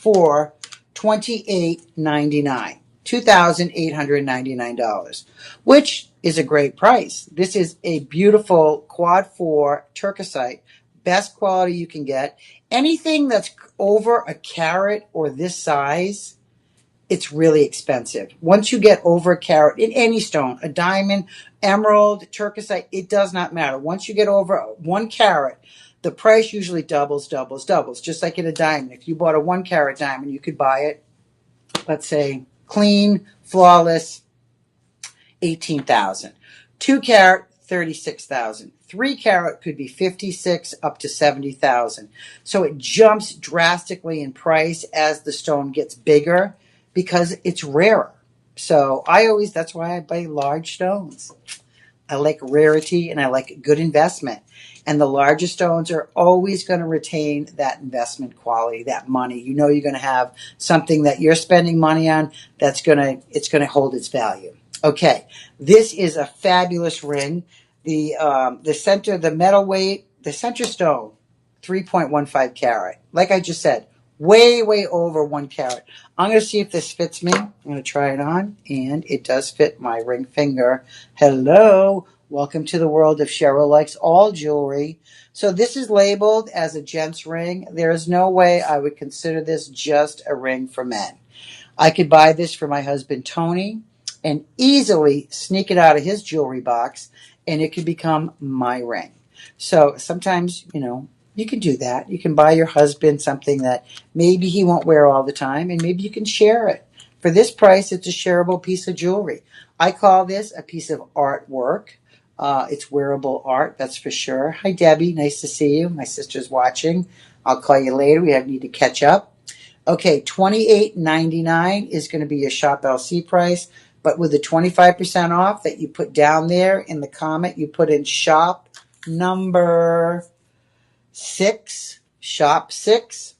for $2,899. $2,899, which is a great price. This is a beautiful quad 4 turquoisite, best quality you can get. Anything that's over a carat or this size, it's really expensive. Once you get over a carat in any stone, a diamond, emerald, turquoisite, it does not matter. Once you get over 1 carat, the price usually doubles, just like in a diamond. If you bought a 1 carat diamond, you could buy it, let's say, clean, flawless, $18,000. 2 carat, $36,000. 3 carat could be $56,000 up to $70,000. So it jumps drastically in price as the stone gets bigger because it's rarer. So that's why I buy large stones. I like rarity and I like good investment. And the larger stones are always going to retain that investment quality, that money. You know you're going to have something that you're spending money on it's going to hold its value. Okay, this is a fabulous ring. The metal weight, the center stone, 3.15 carat. Like I just said, way over 1 carat. I'm going to see if this fits me. I'm going to try it on, and it does fit my ring finger. Hello. Welcome to the world of Cheryl Likes All Jewelry. So this is labeled as a gent's ring. There is no way I would consider this just a ring for men. I could buy this for my husband, Tony, and easily sneak it out of his jewelry box, and it could become my ring. So sometimes, you can do that. You can buy your husband something that maybe he won't wear all the time, and maybe you can share it. For this price, it's a shareable piece of jewelry. I call this a piece of artwork. It's wearable art, that's for sure. Hi, Debbie. Nice to see you. My sister's watching. I'll call you later. We need to catch up. Okay, $28.99 is going to be your Shop LC price, but with the 25% off that you put down there in the comment, you put in shop number 6, shop 6,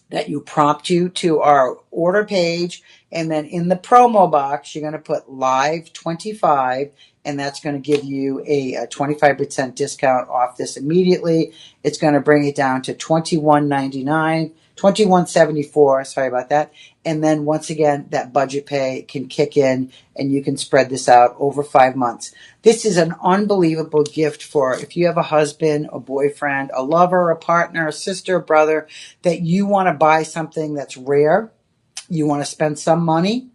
that you prompt you to our order page, and then in the promo box, you're going to put live 25, and that's going to give you a 25% discount off this immediately. It's going to bring it down to $21.99, $21.74, sorry about that. And then once again, that budget pay can kick in, and you can spread this out over 5 months. This is an unbelievable gift for if you have a husband, a boyfriend, a lover, a partner, a sister, a brother, that you want to buy something that's rare. You want to spend some money.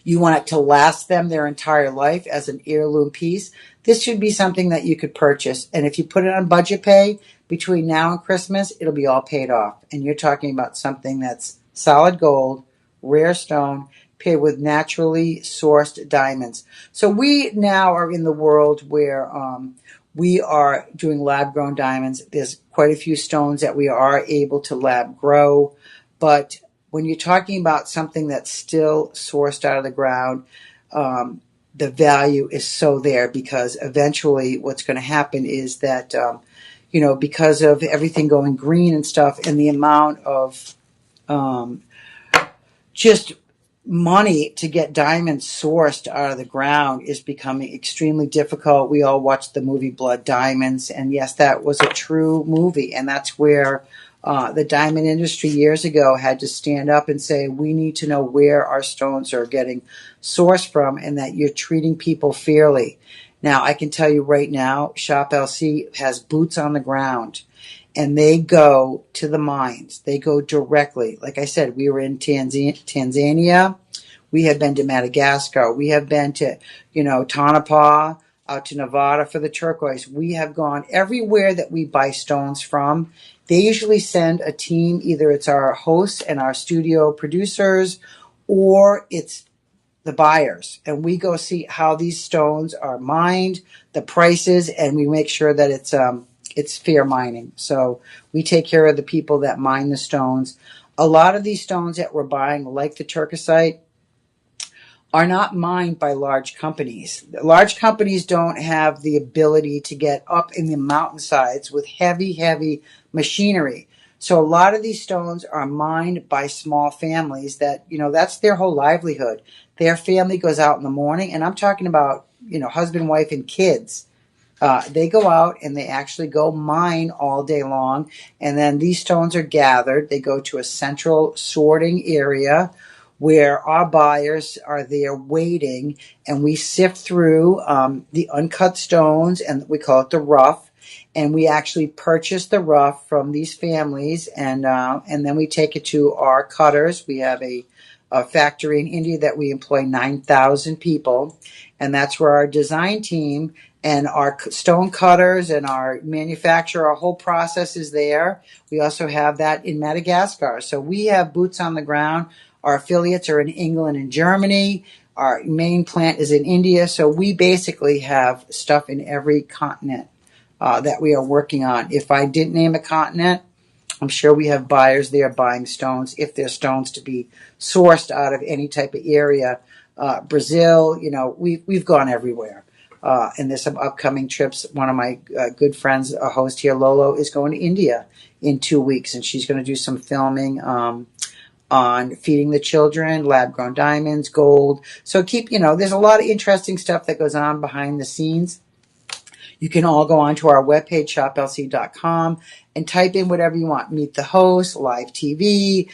You want it to last them their entire life as an heirloom piece. This should be something that you could purchase. And if you put it on budget pay between now and Christmas, it'll be all paid off. And you're talking about something that's solid gold, rare stone, paired with naturally sourced diamonds. So we now are in the world where we are doing lab-grown diamonds. There's quite a few stones that we are able to lab grow. But when you're talking about something that's still sourced out of the ground, the value is so there, because eventually what's going to happen is that, because of everything going green and stuff, and the amount of just money to get diamonds sourced out of the ground is becoming extremely difficult. We all watched the movie Blood Diamonds, and yes, that was a true movie, and that's where the diamond industry years ago had to stand up and say, we need to know where our stones are getting sourced from, and that you're treating people fairly. Now, I can tell you right now, Shop LC has boots on the ground, and they go to the mines. They go directly. Like I said, we were in Tanzania. We have been to Madagascar. We have been to, Tonopah. out to Nevada for the turquoise. We have gone everywhere that we buy stones from. They usually send a team, either it's our hosts and our studio producers, or it's the buyers. And we go see how these stones are mined, the prices, and we make sure that it's fair mining. So we take care of the people that mine the stones. A lot of these stones that we're buying, like the turquoisite, are not mined by large companies. Large companies don't have the ability to get up in the mountainsides with heavy, heavy machinery. So a lot of these stones are mined by small families that, that's their whole livelihood. Their family goes out in the morning, and I'm talking about, husband, wife, and kids. They go out and they actually go mine all day long. And then these stones are gathered. They go to a central sorting area where our buyers are there waiting, and we sift through the uncut stones, and we call it the rough. And we actually purchase the rough from these families, and then we take it to our cutters. We have a factory in India that we employ 9,000 people, and that's where our design team and our stone cutters and our manufacturer, our whole process is there. We also have that in Madagascar. So we have boots on the ground. Our affiliates are in England and Germany. Our main plant is in India. So we basically have stuff in every continent that we are working on. If I didn't name a continent, I'm sure we have buyers there buying stones, if they're stones to be sourced out of any type of area. Brazil, we've gone everywhere. And there's some upcoming trips. One of my good friends, a host here, Lolo, is going to India in 2 weeks, and she's going to do some filming on feeding the children, lab-grown diamonds, gold. So there's a lot of interesting stuff that goes on behind the scenes. You can all go onto our webpage, shoplc.com, and type in whatever you want. Meet the host, live TV,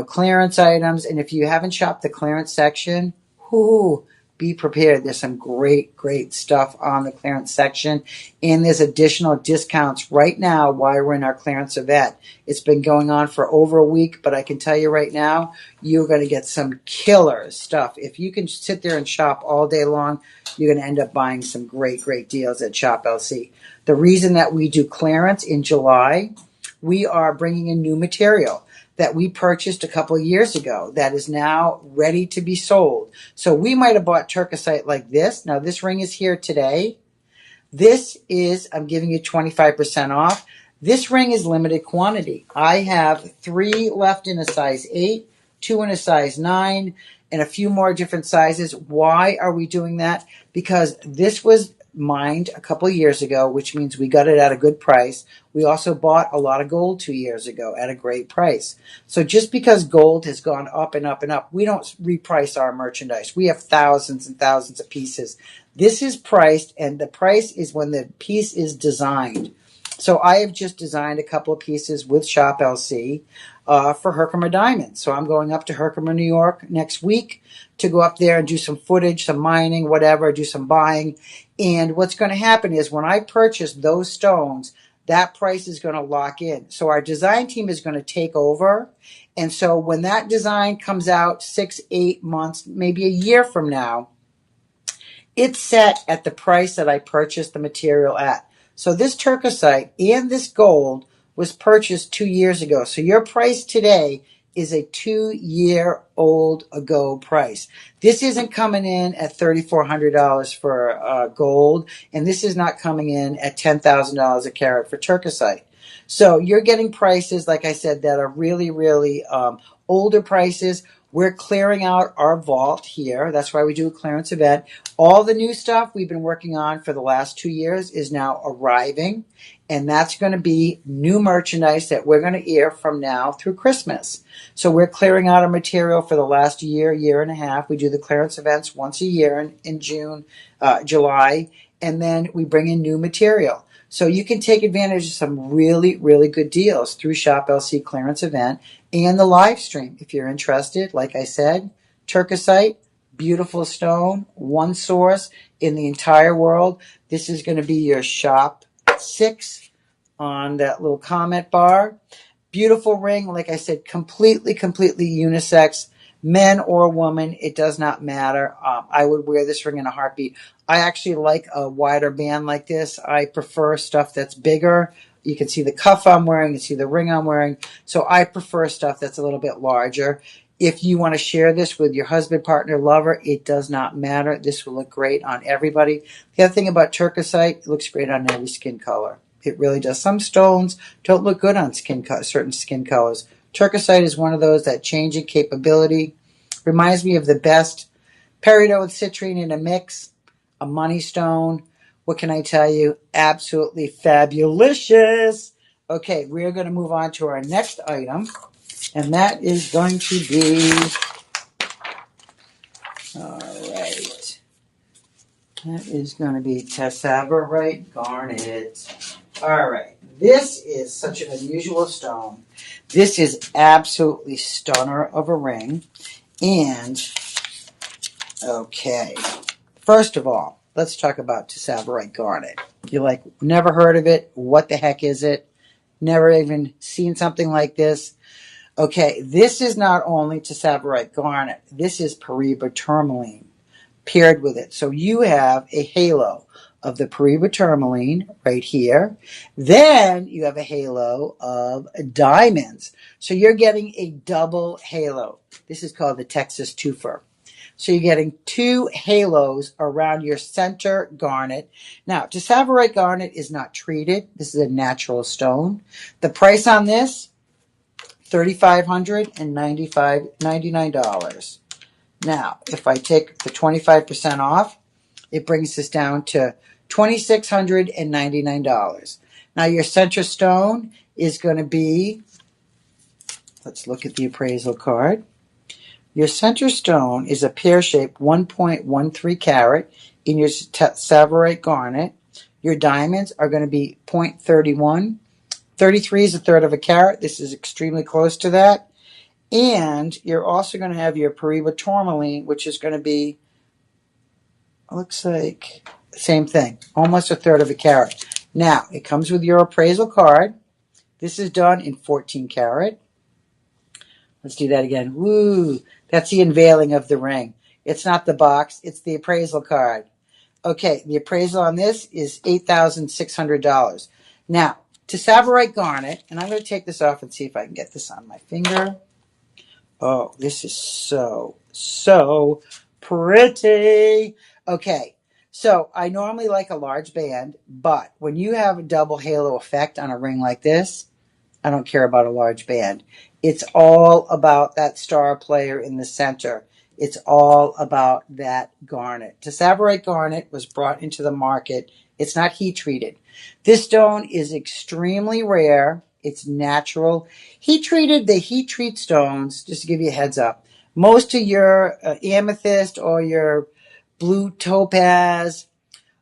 clearance items. And if you haven't shopped the clearance section, be prepared. There's some great, great stuff on the clearance section. And there's additional discounts right now while we're in our clearance event. It's been going on for over a week, but I can tell you right now, you're going to get some killer stuff. If you can sit there and shop all day long, you're going to end up buying some great, great deals at Shop LC. The reason that we do clearance in July, we are bringing in new material that we purchased a couple of years ago that is now ready to be sold. So we might have bought turquoisite like this. Now this ring is here today. I'm giving you 25% off. This ring is limited quantity. I have 3 left in a size 8, 2 in a size 9, and a few more different sizes. Why are we doing that? Because this was mined a couple of years ago, which means we got it at a good price. We also bought a lot of gold 2 years ago at a great price. So just because gold has gone up and up and up, we don't reprice our merchandise. We have thousands and thousands of pieces. This is priced, and the price is when the piece is designed. So I have just designed a couple of pieces with Shop LC for Herkimer Diamonds. So I'm going up to Herkimer, New York next week to go up there and do some footage, some mining, whatever, do some buying. And what's going to happen is when I purchase those stones, that price is going to lock in. So our design team is going to take over. And so when that design comes out 6, 8 months, maybe a year from now, it's set at the price that I purchased the material at. So this turquoisite and this gold was purchased 2 years ago. So your price today is a 2-year-old ago price. This isn't coming in at $3,400 for gold, and this is not coming in at $10,000 a carat for turquoisite. So you're getting prices, like I said, that are really, really older prices. We're clearing out our vault here. That's why we do a clearance event. All the new stuff we've been working on for the last 2 years is now arriving. And that's going to be new merchandise that we're going to air from now through Christmas. So we're clearing out our material for the last year, year and a half. We do the clearance events once a year in June, July, and then we bring in new material. So you can take advantage of some really, really good deals through Shop LC clearance event and the live stream. If you're interested, like I said, turquoisite, beautiful stone, one source in the entire world. This is going to be your Shop 6 on that little comment bar. Beautiful ring, like I said, completely unisex. Men or women, it does not matter. I would wear this ring in a heartbeat. I actually like a wider band like this. I prefer stuff that's bigger. You can see the cuff I'm wearing, you can see the ring I'm wearing. So I prefer stuff that's a little bit larger. If you want to share this with your husband, partner, lover, it does not matter. This will look great on everybody. The other thing about turquoisite, it looks great on every skin color. It really does. Some stones don't look good on certain skin colors. Turquoisite is one of those that changing capability. Reminds me of the best peridot with citrine in a mix, a money stone. What can I tell you? Absolutely fabulicious. Okay, we're going to move on to our next item, and that is going to be, all right, that is going to be Tessavarite Garnet. All right, this is such an unusual stone. This is absolutely stunner of a ring. And, okay, first of all, let's talk about Tessavarite Garnet. You're like, never heard of it? What the heck is it? Never even seen something like this? Okay, this is not only Tessavarite Garnet. This is Periba tourmaline paired with it. So you have a halo of the Periba tourmaline right here. Then you have a halo of diamonds. So you're getting a double halo. This is called the Texas twofer. So you're getting two halos around your center garnet. Now, Tessavarite Garnet is not treated. This is a natural stone. The price on this, $3,599. Now, if I take the 25% off, it brings this down to $2,699. Now, your center stone is going to be, let's look at the appraisal card. Your center stone is a pear-shaped 1.13 carat in your Tessavarite Garnet. Your diamonds are going to be 0.31. 33 is a third of a carat. This is extremely close to that. And you're also going to have your Periba tourmaline, which is going to be, looks like, same thing, almost a third of a carat. Now, it comes with your appraisal card. This is done in 14 carat. Let's do that again. Woo! That's the unveiling of the ring. It's not the box, it's the appraisal card. Okay, the appraisal on this is $8,600. Now, Tessavarite Garnet, and I'm going to take this off and see if I can get this on my finger. Oh, this is so pretty. Okay, so I normally like a large band, but when you have a double halo effect on a ring like this, I don't care about a large band. It's all about that star player in the center. It's all about that garnet. Tessavarite Garnet was brought into the market. It's not heat treated. This stone is extremely rare. It's natural. Heat treated, they heat treat stones, just to give you a heads up. Most of your amethyst or your blue topaz,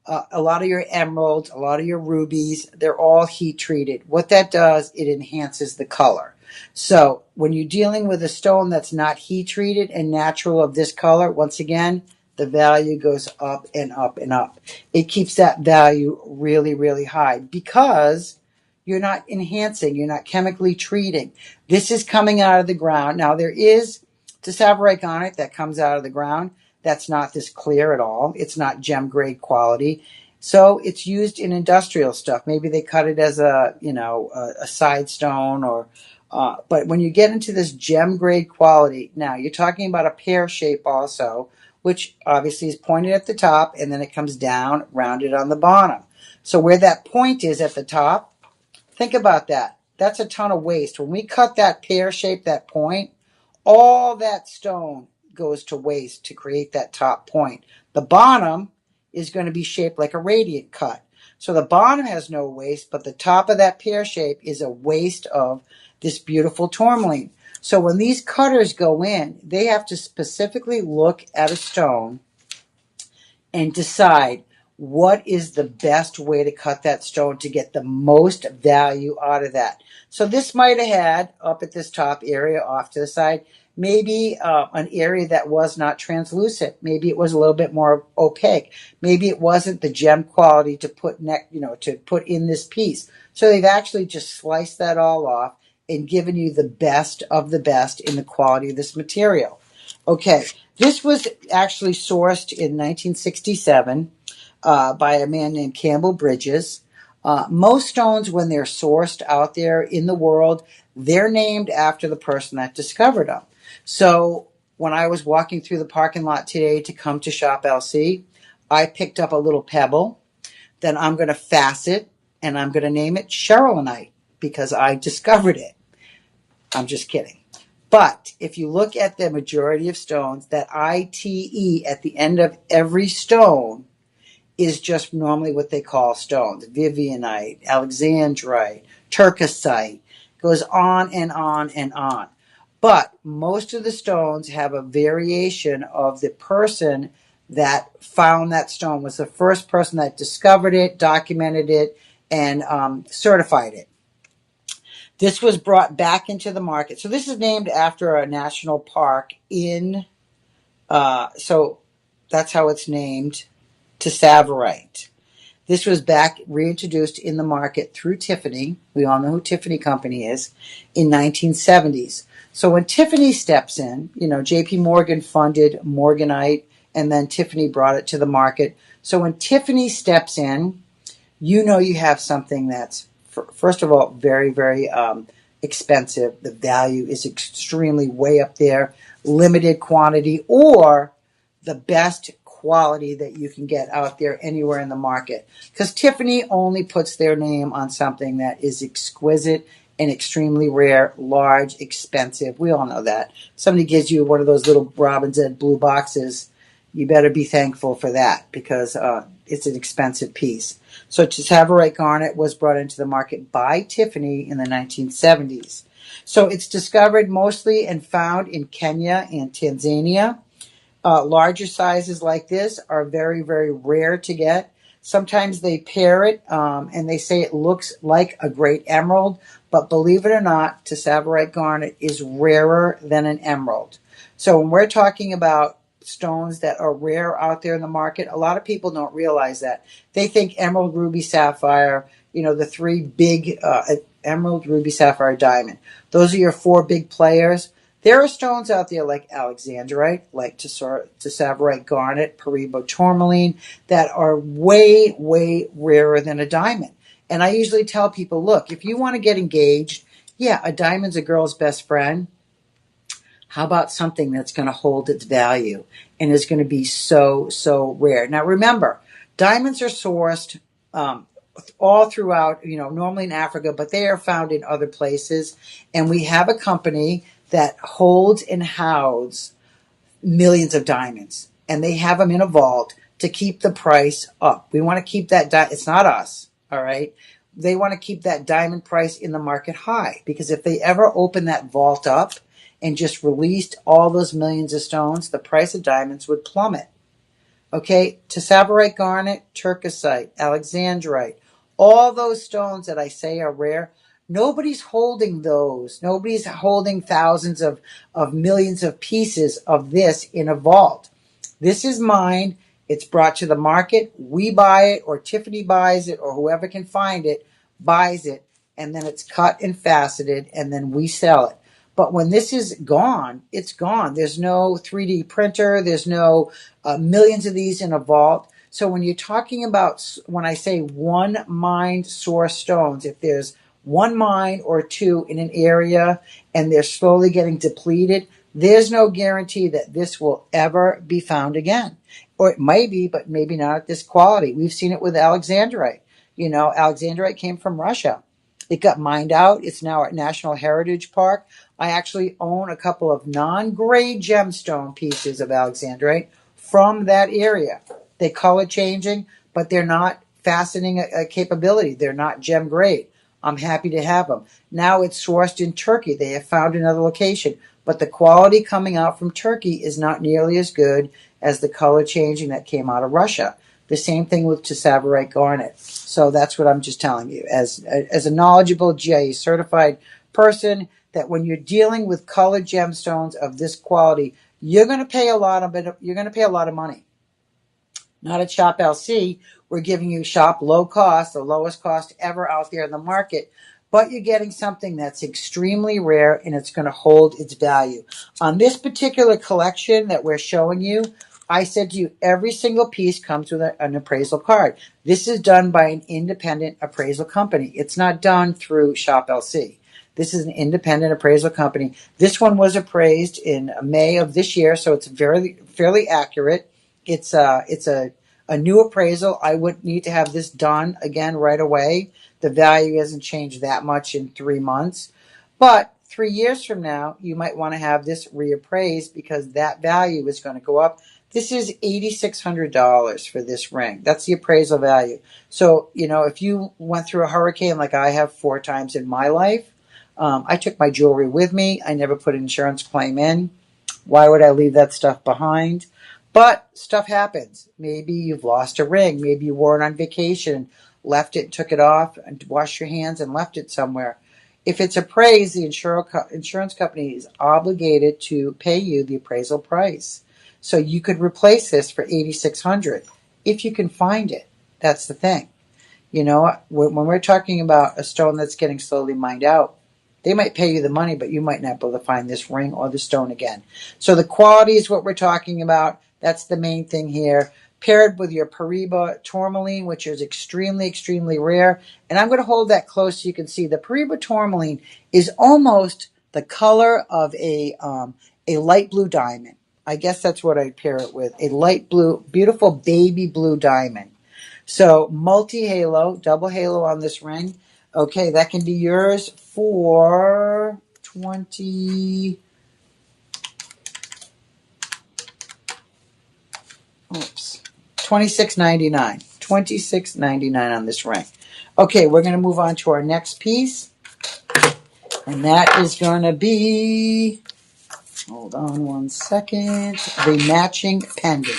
a lot of your emeralds, a lot of your rubies, they're all heat treated. What that does, it enhances the color. So when you're dealing with a stone that's not heat treated and natural of this color, once again, the value goes up and up and up. It keeps that value really, really high because you're not enhancing, you're not chemically treating. This is coming out of the ground. Now there is Tessavarite Garnet that comes out of the ground. That's not this clear at all. It's not gem grade quality. So it's used in industrial stuff. Maybe they cut it as a side stone or, but when you get into this gem grade quality, now you're talking about a pear shape also, which obviously is pointed at the top and then it comes down, rounded on the bottom. So where that point is at the top, think about that. That's a ton of waste. When we cut that pear shape, that point, all that stone goes to waste to create that top point. The bottom is going to be shaped like a radiant cut. So the bottom has no waste, but the top of that pear shape is a waste of this beautiful tourmaline. So when these cutters go in, they have to specifically look at a stone and decide what is the best way to cut that stone to get the most value out of that. So this might have had, up at this top area off to the side, maybe an area that was not translucent. Maybe it was a little bit more opaque. Maybe it wasn't the gem quality to put to put in this piece. So they've actually just sliced that all off and given you the best of the best in the quality of this material. Okay, this was actually sourced in 1967 by a man named Campbell Bridges. Most stones, when they're sourced out there in the world, they're named after the person that discovered them. So when I was walking through the parking lot today to come to Shop LC, I picked up a little pebble. Then I'm going to facet and I'm going to name it Cheryl because I discovered it. I'm just kidding. But if you look at the majority of stones, that ITE at the end of every stone is just normally what they call stones. Vivianite, Alexandrite, Turkesite, goes on and on and on. But most of the stones have a variation of the person that found that stone, was the first person that discovered it, documented it, and certified it. This was brought back into the market. So this is named after a national park so that's how it's named, Tsavorite. This was back reintroduced in the market through Tiffany. We all know who Tiffany Company is, in 1970s. So when Tiffany steps in, JP Morgan funded Morganite, and then Tiffany brought it to the market. So when Tiffany steps in, you have something that's, first of all, very, very expensive. The value is extremely way up there, limited quantity, or the best quality that you can get out there anywhere in the market. Because Tiffany only puts their name on something that is exquisite and extremely rare, large, expensive. We all know that. Somebody gives you one of those little Robin's Egg blue boxes, you better be thankful for that because it's an expensive piece. So Tsavorite garnet was brought into the market by Tiffany in the 1970s. So it's discovered mostly and found in Kenya and Tanzania. Larger sizes like this are very, very rare to get. Sometimes they pair it and they say it looks like a great emerald, but believe it or not, Tsavorite garnet is rarer than an emerald. So when we're talking about stones that are rare out there in the market, a lot of people don't realize that. They think emerald, ruby, sapphire, the three big emerald, ruby, sapphire, diamond. Those are your four big players. There are stones out there like Alexandrite, like Tsavorite garnet, Paraiba tourmaline, that are way, way rarer than a diamond. And I usually tell people, look, if you want to get engaged, yeah, a diamond's a girl's best friend. How about something that's going to hold its value and is going to be so, so rare? Now, remember, diamonds are sourced all throughout, normally in Africa, but they are found in other places. And we have a company that holds and houses millions of diamonds. And they have them in a vault to keep the price up. We want to keep that, it's not us, all right? They want to keep that diamond price in the market high. Because if they ever open that vault up, and just released all those millions of stones, the price of diamonds would plummet. Okay, Tsavorite garnet, Turkesite, Alexandrite, all those stones that I say are rare, nobody's holding those. Nobody's holding thousands of millions of pieces of this in a vault. This is mine. It's brought to the market. We buy it, or Tiffany buys it, or whoever can find it buys it, and then it's cut and faceted, and then we sell it. But when this is gone, it's gone. There's no 3D printer. There's no millions of these in a vault. So when you're talking about, when I say one mine source stones, if there's one mine or two in an area and they're slowly getting depleted, there's no guarantee that this will ever be found again. Or it may be, but maybe not at this quality. We've seen it with Alexandrite. Alexandrite came from Russia. It got mined out. It's now at National Heritage Park. I actually own a couple of non-grade gemstone pieces of Alexandrite from that area. They color changing, but they're not faceting a capability. They're not gem grade. I'm happy to have them. Now it's sourced in Turkey. They have found another location. But the quality coming out from Turkey is not nearly as good as the color changing that came out of Russia. The same thing with Tsavorite garnet. So that's what I'm just telling you. As a knowledgeable GIE certified person, that when you're dealing with colored gemstones of this quality, you're going to pay a lot of money. Not at Shop LC. We're giving you shop low cost, the lowest cost ever out there in the market. but you're getting something that's extremely rare and it's going to hold its value. On this particular collection that we're showing you, I said to you, every single piece comes with an appraisal card. This is done by an independent appraisal company. It's not done through Shop LC. This is an independent appraisal company. This one was appraised in May of this year, so it's fairly accurate. It's a new appraisal. I wouldn't need to have this done again right away. The value hasn't changed that much in 3 months. But 3 years from now, you might want to have this reappraised because that value is going to go up. This is $8,600 for this ring. That's the appraisal value. So, if you went through a hurricane like I have 4 times in my life, I took my jewelry with me. I never put an insurance claim in. Why would I leave that stuff behind? But stuff happens. Maybe you've lost a ring. Maybe you wore it on vacation, left it, took it off, and washed your hands and left it somewhere. If it's appraised, the insurance company is obligated to pay you the appraisal price. So you could replace this for $8,600 if you can find it. That's the thing. When we're talking about a stone that's getting slowly mined out, they might pay you the money, but you might not be able to find this ring or the stone again. So the quality is what we're talking about. That's the main thing here. Paired with your Paraiba tourmaline, which is extremely, extremely rare. And I'm going to hold that close so you can see. The Paraiba tourmaline is almost the color of a light blue diamond. I guess that's what I'd pair it with. A light blue, beautiful baby blue diamond. So multi-halo, double halo on this ring. Okay, that can be yours for $26.99 $26.99 on this ring. Okay, we're going to move on to our next piece. And that is going to be, hold on one second, the matching pendant.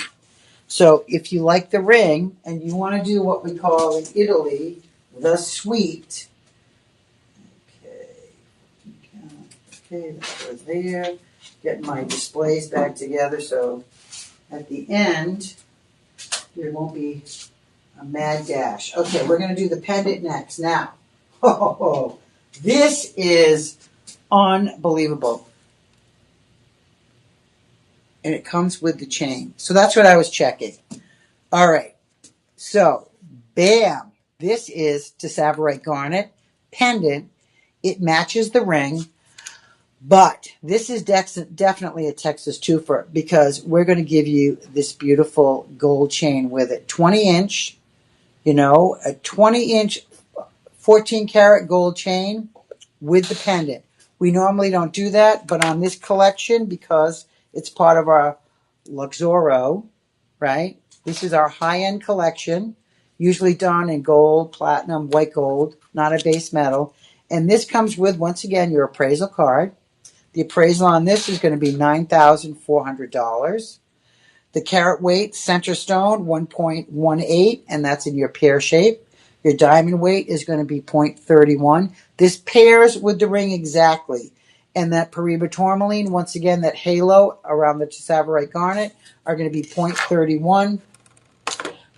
So if you like the ring and you want to do what we call in Italy, the suite. Okay, that goes there. Getting my displays back together so at the end there won't be a mad dash. Okay, we're going to do the pendant next. Now, this is unbelievable. And it comes with the chain. So that's what I was checking. All right. So, bam. This is Tessavarite Garnet pendant. It matches the ring. But this is definitely a Texas twofer because we're going to give you this beautiful gold chain with it. 20-inch, a 20-inch 14-karat gold chain with the pendant. We normally don't do that, but on this collection, because it's part of our Luxoro, right? This is our high-end collection, usually done in gold, platinum, white gold, not a base metal. And this comes with, once again, your appraisal card. The appraisal on this is going to be $9,400. The carat weight, center stone, 1.18, and that's in your pear shape. Your diamond weight is going to be 0.31. This pairs with the ring exactly. And that Paraiba tourmaline, once again, that halo around the Tessavarite Garnet are going to be 0.31.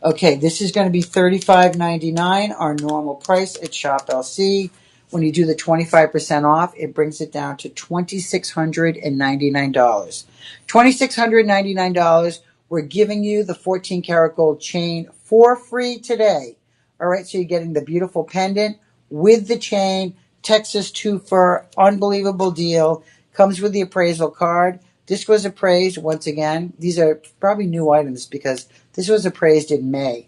Okay, this is going to be $35.99, our normal price at Shop LC. When you do the 25% off, it brings it down to $2,699. $2,699, we're giving you the 14-karat gold chain for free today. All right, so you're getting the beautiful pendant with the chain, Texas twofer, unbelievable deal. Comes with the appraisal card. This was appraised, once again, these are probably new items because this was appraised in May.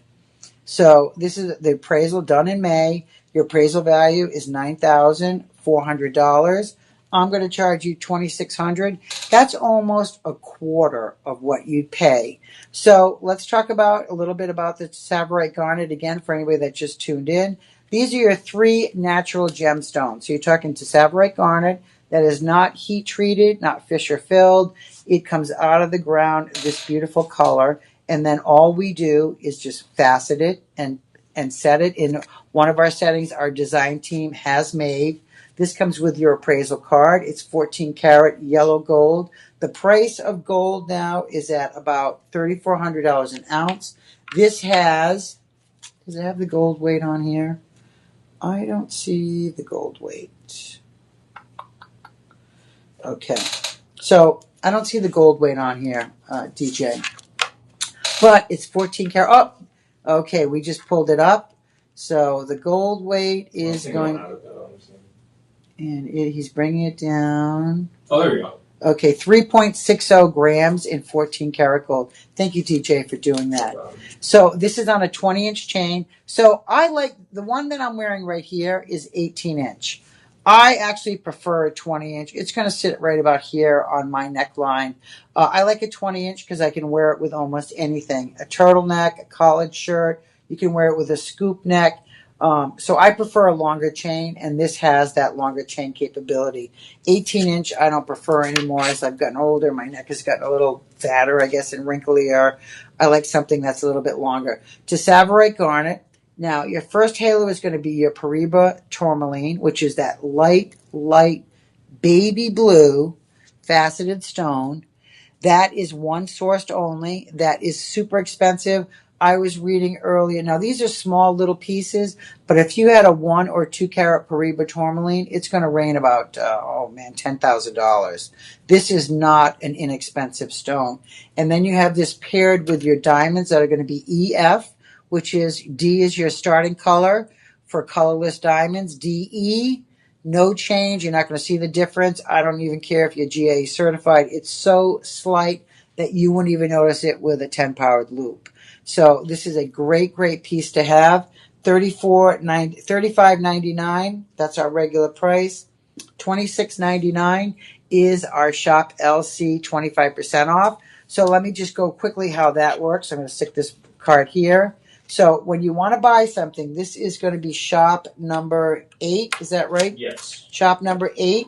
So this is the appraisal done in May. Your appraisal value is $9,400. I'm going to charge you $2,600. That's almost a quarter of what you'd pay. So let's talk about a little bit about the Tessavarite Garnet again for anybody that just tuned in. These are your 3 natural gemstones. So you're talking Tessavarite Garnet that is not heat treated, not Fisher filled. It comes out of the ground, this beautiful color. And then all we do is just facet it and set it in one of our settings our design team has made. This comes with your appraisal card. It's 14-karat yellow gold. The price of gold now is at about $3,400 an ounce. This has, does it have the gold weight on here? I don't see the gold weight. Okay. So I don't see the gold weight on here, DJ. But it's 14 karat. Oh, okay. We just pulled it up. So the gold weight is going. And he's bringing it down. Oh, there we go. Okay, 3.60 grams in 14 karat gold. Thank you, DJ, for doing that. So this is on a 20-inch chain. So I like, the one that I'm wearing right here is 18-inch. I actually prefer a 20-inch. It's going to sit right about here on my neckline. I like a 20-inch because I can wear it with almost anything. A turtleneck, a collared shirt. You can wear it with a scoop neck. So I prefer a longer chain, and this has that longer chain capability. 18-inch I don't prefer anymore as I've gotten older. My neck has gotten a little fatter, I guess, and wrinklier. I like something that's a little bit longer. To Savorite Garnet, now your first halo is going to be your Paraiba Tourmaline, which is that light baby blue faceted stone. That is one sourced only. That is super expensive. I was reading earlier. Now, these are small little pieces, but if you had a 1 or 2 carat Paraiba Tourmaline, it's going to rain about, $10,000. This is not an inexpensive stone. And then you have this paired with your diamonds that are going to be EF, which is D is your starting color for colorless diamonds. DE, no change. You're not going to see the difference. I don't even care if you're GA certified. It's so slight that you wouldn't even notice it with a 10-powered loop. So this is a great piece to have. $35.99. That's our regular price. $26.99 is our Shop LC 25% off. So let me just go quickly how that works. I'm going to stick this card here. So when you want to buy something, this is going to be shop number 8. Is that right? Yes. Shop number 8.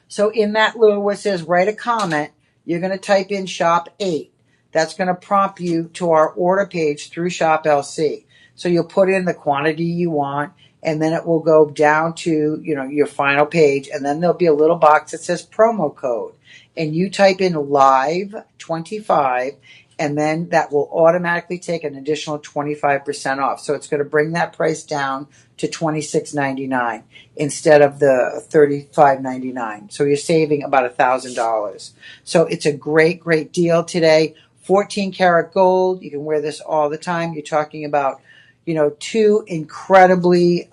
So in that little where it says write a comment, you're going to type in shop 8. That's going to prompt you to our order page through Shop LC. So you'll put in the quantity you want, and then it will go down to, your final page, and then there'll be a little box that says promo code. And you type in live 25, and then that will automatically take an additional 25% off. So it's going to bring that price down to $26.99 instead of the $35.99. So you're saving about $1,000. So it's a great deal today. 14 karat gold. You can wear this all the time. You're talking about, 2 incredibly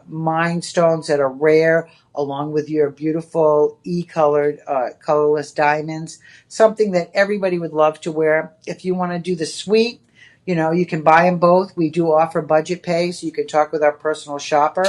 mined stones that are rare, along with your beautiful E-colored, colorless diamonds. Something that everybody would love to wear. If you want to do the suite, you can buy them both. We do offer budget pay, so you can talk with our personal shopper.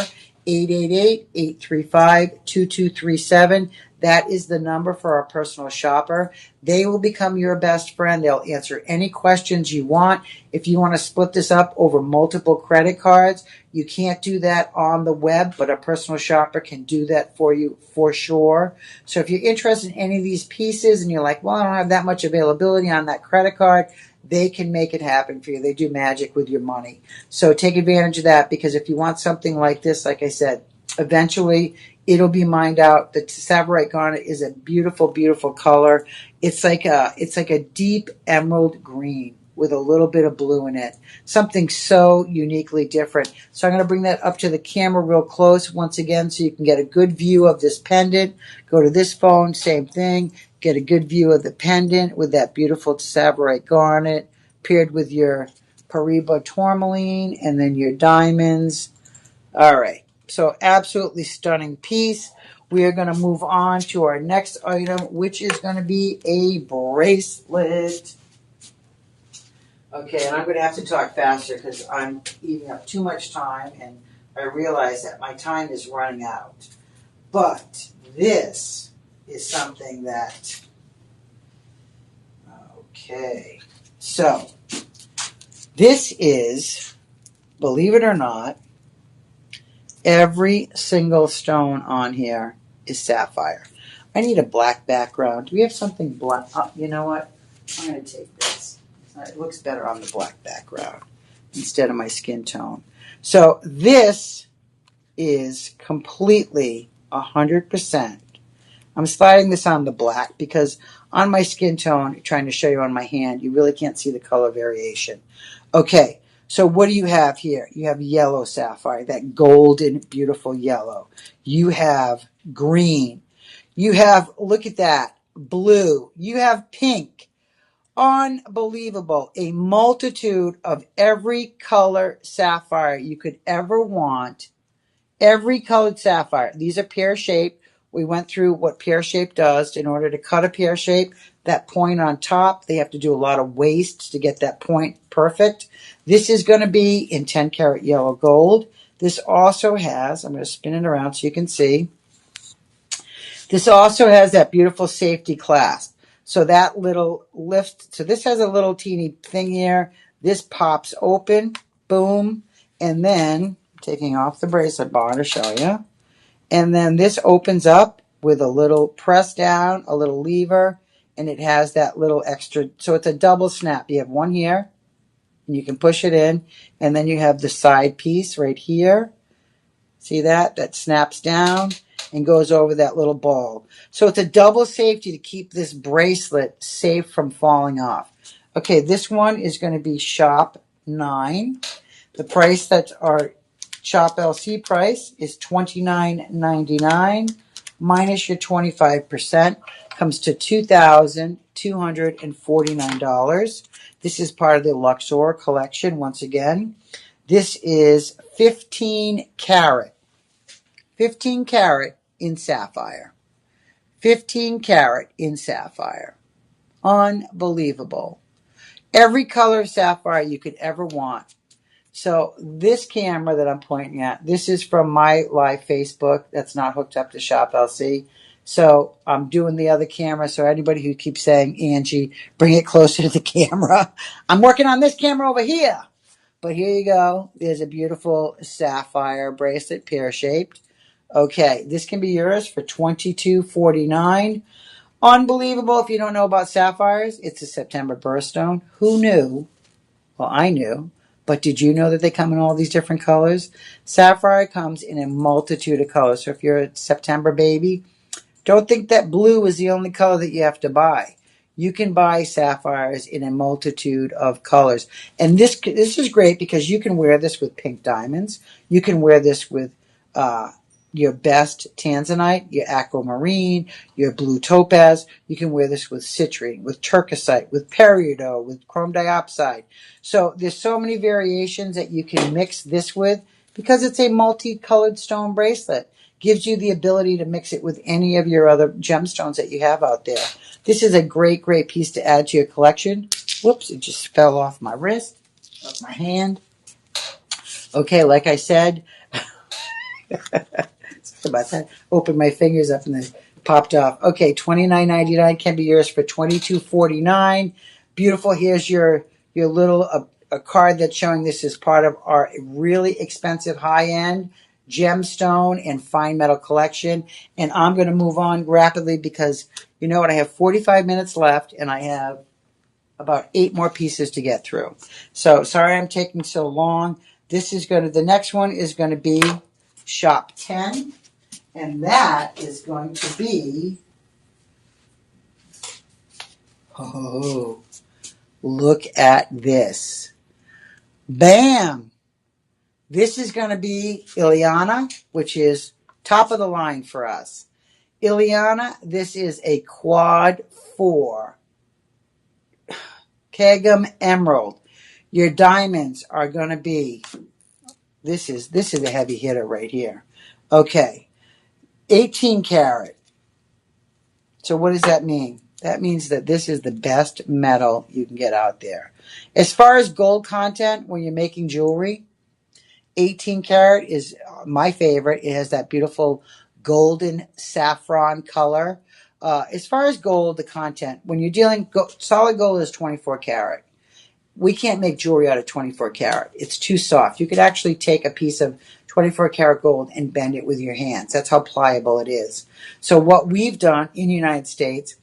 888-835-2237. That is the number for our personal shopper. They will become your best friend. They'll answer any questions you want. If you want to split this up over multiple credit cards, you can't do that on the web, but a personal shopper can do that for you for sure. So if you're interested in any of these pieces and you're like, well, I don't have that much availability on that credit card, they can make it happen for you. They do magic with your money. So take advantage of that, because if you want something like this, like I said, eventually it'll be mined out. The Savorite Garnet is a beautiful color. It's like a deep emerald green with a little bit of blue in it. Something so uniquely different. So I'm going to bring that up to the camera real close once again so you can get a good view of this pendant. Go to this phone, same thing. Get a good view of the pendant with that beautiful Savorite Garnet paired with your Paraiba Tourmaline and then your diamonds. All right. So absolutely stunning piece. We are going to move on to our next item, which is going to be a bracelet. Okay, and I'm going to have to talk faster because I'm eating up too much time, and I realize that my time is running out. But this is something that... Okay. So, this is, believe it or not, every single stone on here is sapphire. I need a black background. Do we have something black? Oh, you know what? I'm going to take this. It looks better on the black background instead of my skin tone. So this is completely 100%. I'm sliding this on the black because on my skin tone, trying to show you on my hand, you really can't see the color variation. Okay, So what do you have here? You have yellow sapphire, that golden, beautiful yellow. You have green. You have, look at that, blue. You have pink. Unbelievable. A multitude of every color sapphire you could ever want. Every colored sapphire. These are pear shaped. We went through what pear shape does. In order to cut a pear shape, that point on top, they have to do a lot of waste to get that point perfect. This is going to be in 10 karat yellow gold. This also has, I'm going to spin it around so you can see. This also has that beautiful safety clasp. So that little lift, so this has a little teeny thing here. This pops open, boom, and then taking off the bracelet bar to show you. And then this opens up with a little press down, a little lever, and it has that little extra. So it's a double snap. You have one here, and you can push it in, and then you have the side piece right here. See that? That snaps down and goes over that little ball. So it's a double safety to keep this bracelet safe from falling off. Okay, this one is going to be shop 9. The price that's our Shop LC price is $29.99 minus your 25% comes to $2,249. This is part of the Luxor collection once again. This is 15 karat. 15 karat in sapphire. 15 karat in sapphire. Unbelievable. Every color of sapphire you could ever want. So this camera that I'm pointing at, this is from my live Facebook. That's not hooked up to Shop LC. So I'm doing the other camera. So anybody who keeps saying, Angie, bring it closer to the camera. I'm working on this camera over here. But here you go. There's a beautiful sapphire bracelet, pear-shaped. Okay, this can be yours for $22.49. Unbelievable if you don't know about sapphires. It's a September birthstone. Who knew? Well, I knew. But did you know that they come in all these different colors? Sapphire comes in a multitude of colors. So if you're a September baby, don't think that blue is the only color that you have to buy. You can buy sapphires in a multitude of colors. And this is great because you can wear this with pink diamonds. You can wear this with your best tanzanite, your aquamarine, your blue topaz. You can wear this with citrine, with turquoisite, with peridot, with chrome diopside. So there's so many variations that you can mix this with because it's a multicolored stone bracelet. Gives you the ability to mix it with any of your other gemstones that you have out there. This is a great, great piece to add to your collection. Whoops, it just fell off my wrist, off my hand. Okay, like I said, sorry about that. Opened my fingers up and then popped off. Okay, $29.99 can be yours for $22.49. Beautiful. Here's your little a card that's showing this is part of our really expensive high-end gemstone and fine metal collection. And I'm going to move on rapidly because you know what? I have 45 minutes left and I have about 8 more pieces to get through. So sorry I'm taking so long. The next one is going to be shop 10. And that is going to be, oh, look at this. Bam! This is going to be Ileana, which is top of the line for us. Ileana, this is a quad 4. Kagam Emerald. Your diamonds are going to be, this is a heavy hitter right here. Okay. 18 karat. So what does that mean? That means that this is the best metal you can get out there. As far as gold content, when you're making jewelry, 18 karat is my favorite. It has that beautiful golden saffron color. As far as gold, the content, when you're dealing, solid gold is 24 karat. We can't make jewelry out of 24 karat. It's too soft. You could actually take a piece of 24 karat gold and bend it with your hands. That's how pliable it is. So what we've done in the United States,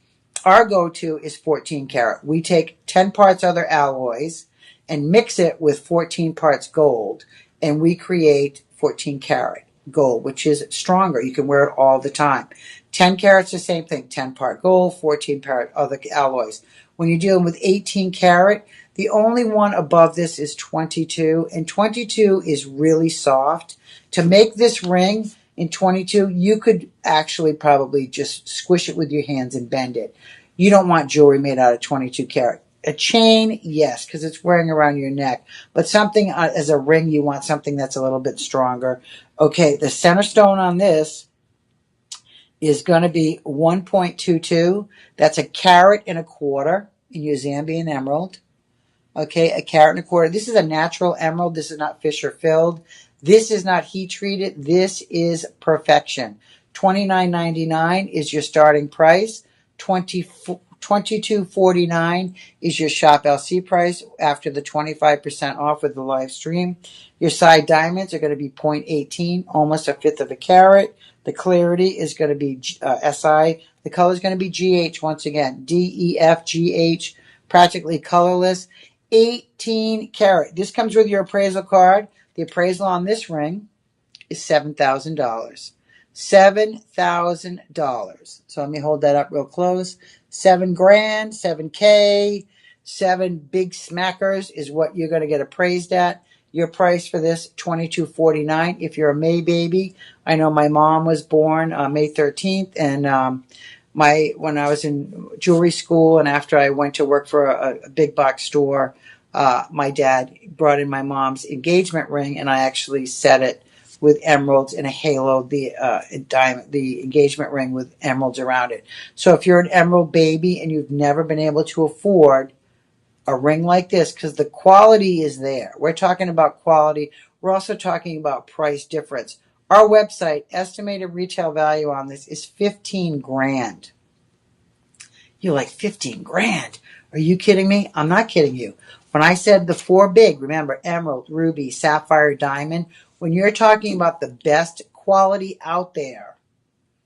our go-to is 14 karat. We take 10 parts other alloys and mix it with 14 parts gold, and we create 14 karat gold, which is stronger. You can wear it all the time. 10 carats, the same thing. 10 part gold, 14 part other alloys. When you're dealing with 18 carat, the only one above this is 22, and 22 is really soft. To make this ring in 22, you could actually probably just squish it with your hands and bend it. You don't want jewelry made out of 22 carat. A chain, yes, because it's wearing around your neck. But something as a ring, you want something that's a little bit stronger. Okay, the center stone on this is going to be 1.22. That's a carat and a quarter in your Zambian emerald. Okay, a carat and a quarter. This is a natural emerald. This is not Fisher filled. This is not heat treated. This is perfection. $29.99 is your starting price. $22.49 is your Shop LC price after the 25% off with the live stream. Your side diamonds are going to be 0.18, almost a fifth of a carat. The clarity is going to be SI. The color is going to be GH once again. DEF, GH, practically colorless. 18 carat. This comes with your appraisal card. The appraisal on this ring is $7,000. $7,000. So let me hold that up real close. 7 grand, 7K, 7 big smackers is what you're going to get appraised at. Your price for this, $22.49. If you're a May baby, I know my mom was born May 13th, and when I was in jewelry school and after I went to work for a big box store, my dad brought in my mom's engagement ring, and I actually set it with emeralds and a halo, the diamond, the engagement ring with emeralds around it. So if you're an emerald baby and you've never been able to afford a ring like this, because the quality is there. We're talking about quality. We're also talking about price difference. Our website, estimated retail value on this is 15 grand. You're like, 15 grand? Are you kidding me? I'm not kidding you. When I said the 4 big, remember, emerald, ruby, sapphire, diamond, when you're talking about the best quality out there,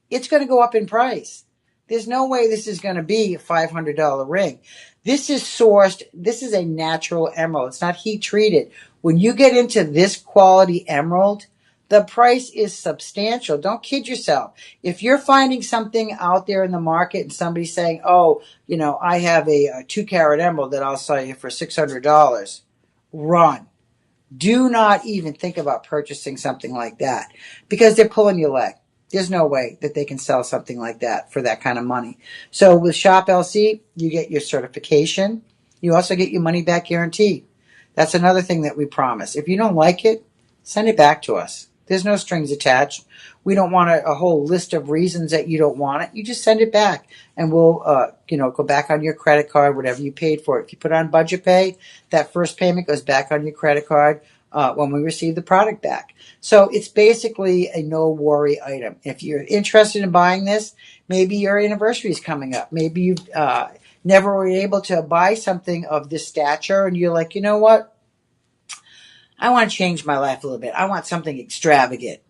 it's going to go up in price. There's no way this is going to be a $500 ring. This is sourced. This is a natural emerald. It's not heat treated. When you get into this quality emerald, the price is substantial. Don't kid yourself. If you're finding something out there in the market and somebody's saying, oh, I have a 2 carat emerald that I'll sell you for $600, run. Do not even think about purchasing something like that because they're pulling your leg. There's no way that they can sell something like that for that kind of money. So with Shop LC, you get your certification. You also get your money back guarantee. That's another thing that we promise. If you don't like it, send it back to us. There's no strings attached. We don't want a whole list of reasons that you don't want it. You just send it back, and we'll, go back on your credit card, whatever you paid for it. If you put on budget pay, that first payment goes back on your credit card when we receive the product back. So it's basically a no-worry item. If you're interested in buying this, maybe your anniversary is coming up. Maybe you never were able to buy something of this stature, and you're like, you know what? I want to change my life a little bit. I want something extravagant.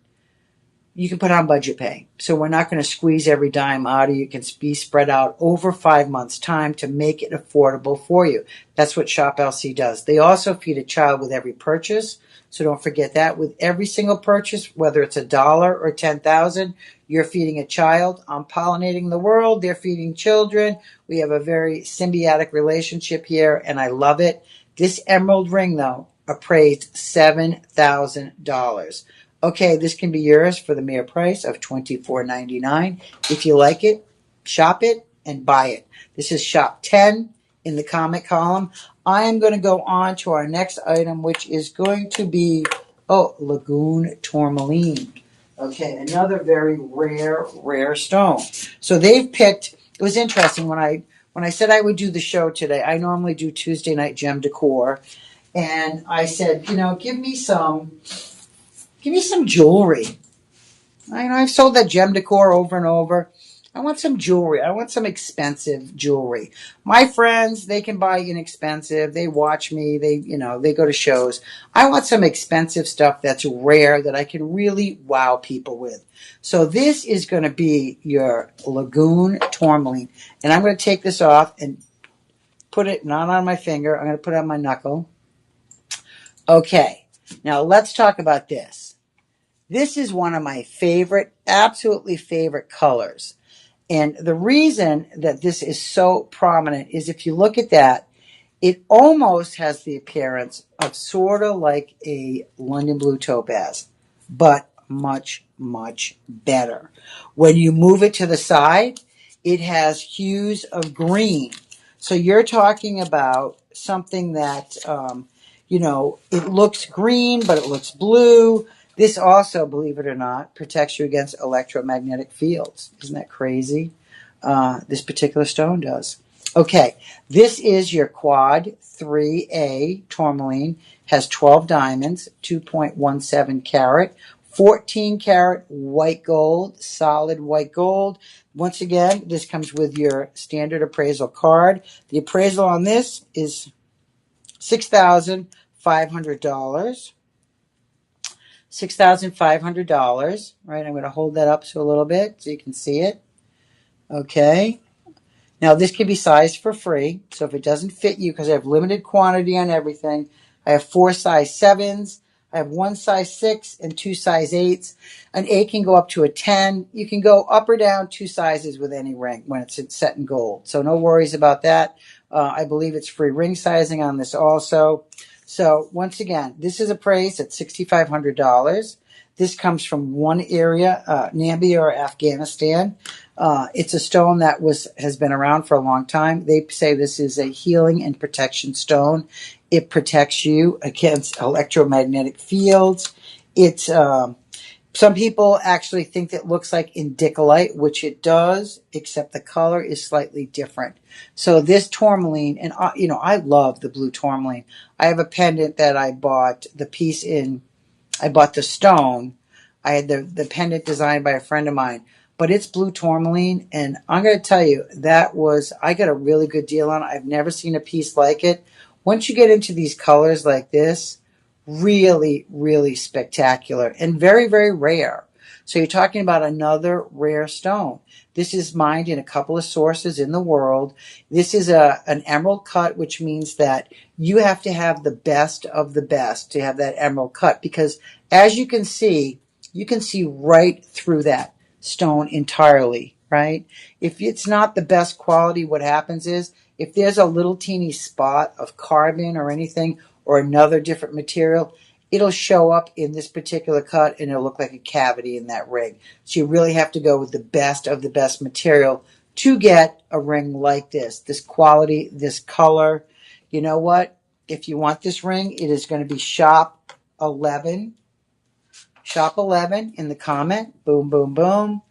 You can put on budget pay. So we're not going to squeeze every dime out of you. It can be spread out over 5 months' time to make it affordable for you. That's what Shop LC does. They also feed a child with every purchase. So don't forget that. With every single purchase, whether it's $1 or 10,000, you're feeding a child. I'm pollinating the world. They're feeding children. We have a very symbiotic relationship here, and I love it. This emerald ring, though, appraised $7,000. Okay, this can be yours for the mere price of $24.99. If you like it, shop it and buy it. This is shop 10 in the comment column. I am going to go on to our next item, which is going to be, Lagoon Tourmaline. Okay, another very rare stone. So they've picked, it was interesting when I said I would do the show today. I normally do Tuesday night gem decor. And I said, give me some jewelry. I've sold that gem decor over and over. I want some jewelry. I want some expensive jewelry. My friends, they can buy inexpensive. They watch me. They go to shows. I want some expensive stuff that's rare that I can really wow people with. So this is going to be your Lagoon Tourmaline. And I'm going to take this off and put it not on my finger. I'm going to put it on my knuckle. Okay, now let's talk about this. This is one of my favorite, absolutely favorite colors. And the reason that this is so prominent is if you look at that, it almost has the appearance of sort of like a London blue topaz, but much, much better. When you move it to the side, it has hues of green. So you're talking about something that, it looks green, but it looks blue. This also, believe it or not, protects you against electromagnetic fields. Isn't that crazy? This particular stone does. Okay, this is your quad 3A tourmaline. Has 12 diamonds, 2.17 carat, 14 carat white gold, solid white gold. Once again, this comes with your standard appraisal card. The appraisal on this is $6,500. $6,500, right? I'm going to hold that up so a little bit so you can see it. Okay. Now, this can be sized for free. So if it doesn't fit you, because I have limited quantity on everything, I have 4 size 7s, I have 1 size 6 and 2 size 8s. An 8 can go up to a 10. You can go up or down 2 sizes with any ring when it's set in gold. So no worries about that. I believe it's free ring sizing on this also. So once again, this is appraised at $6,500. This comes from one area, Namibia or Afghanistan. It's a stone that has been around for a long time. They say this is a healing and protection stone. It protects you against electromagnetic fields. It's some people actually think it looks like indicolite, which it does, except the color is slightly different. So this tourmaline, and I love the blue tourmaline. I have a pendant that I bought the piece in. I bought the stone. I had the pendant designed by a friend of mine, but it's blue tourmaline, and I'm going to tell you, I got a really good deal on it. I've never seen a piece like it. Once you get into these colors like this, really, really spectacular and very, very rare. So you're talking about another rare stone. This is mined in a couple of sources in the world. This is an emerald cut, which means that you have to have the best of the best to have that emerald cut, because as you can see right through that stone entirely, right? If it's not the best quality, what happens is if there's a little teeny spot of carbon or anything or another different material, it'll show up in this particular cut and it'll look like a cavity in that ring. So you really have to go with the best of the best material to get a ring like this quality, this color. You know what? If you want this ring, it is going to be shop 11. Shop 11 in the comment. Boom, boom, boom.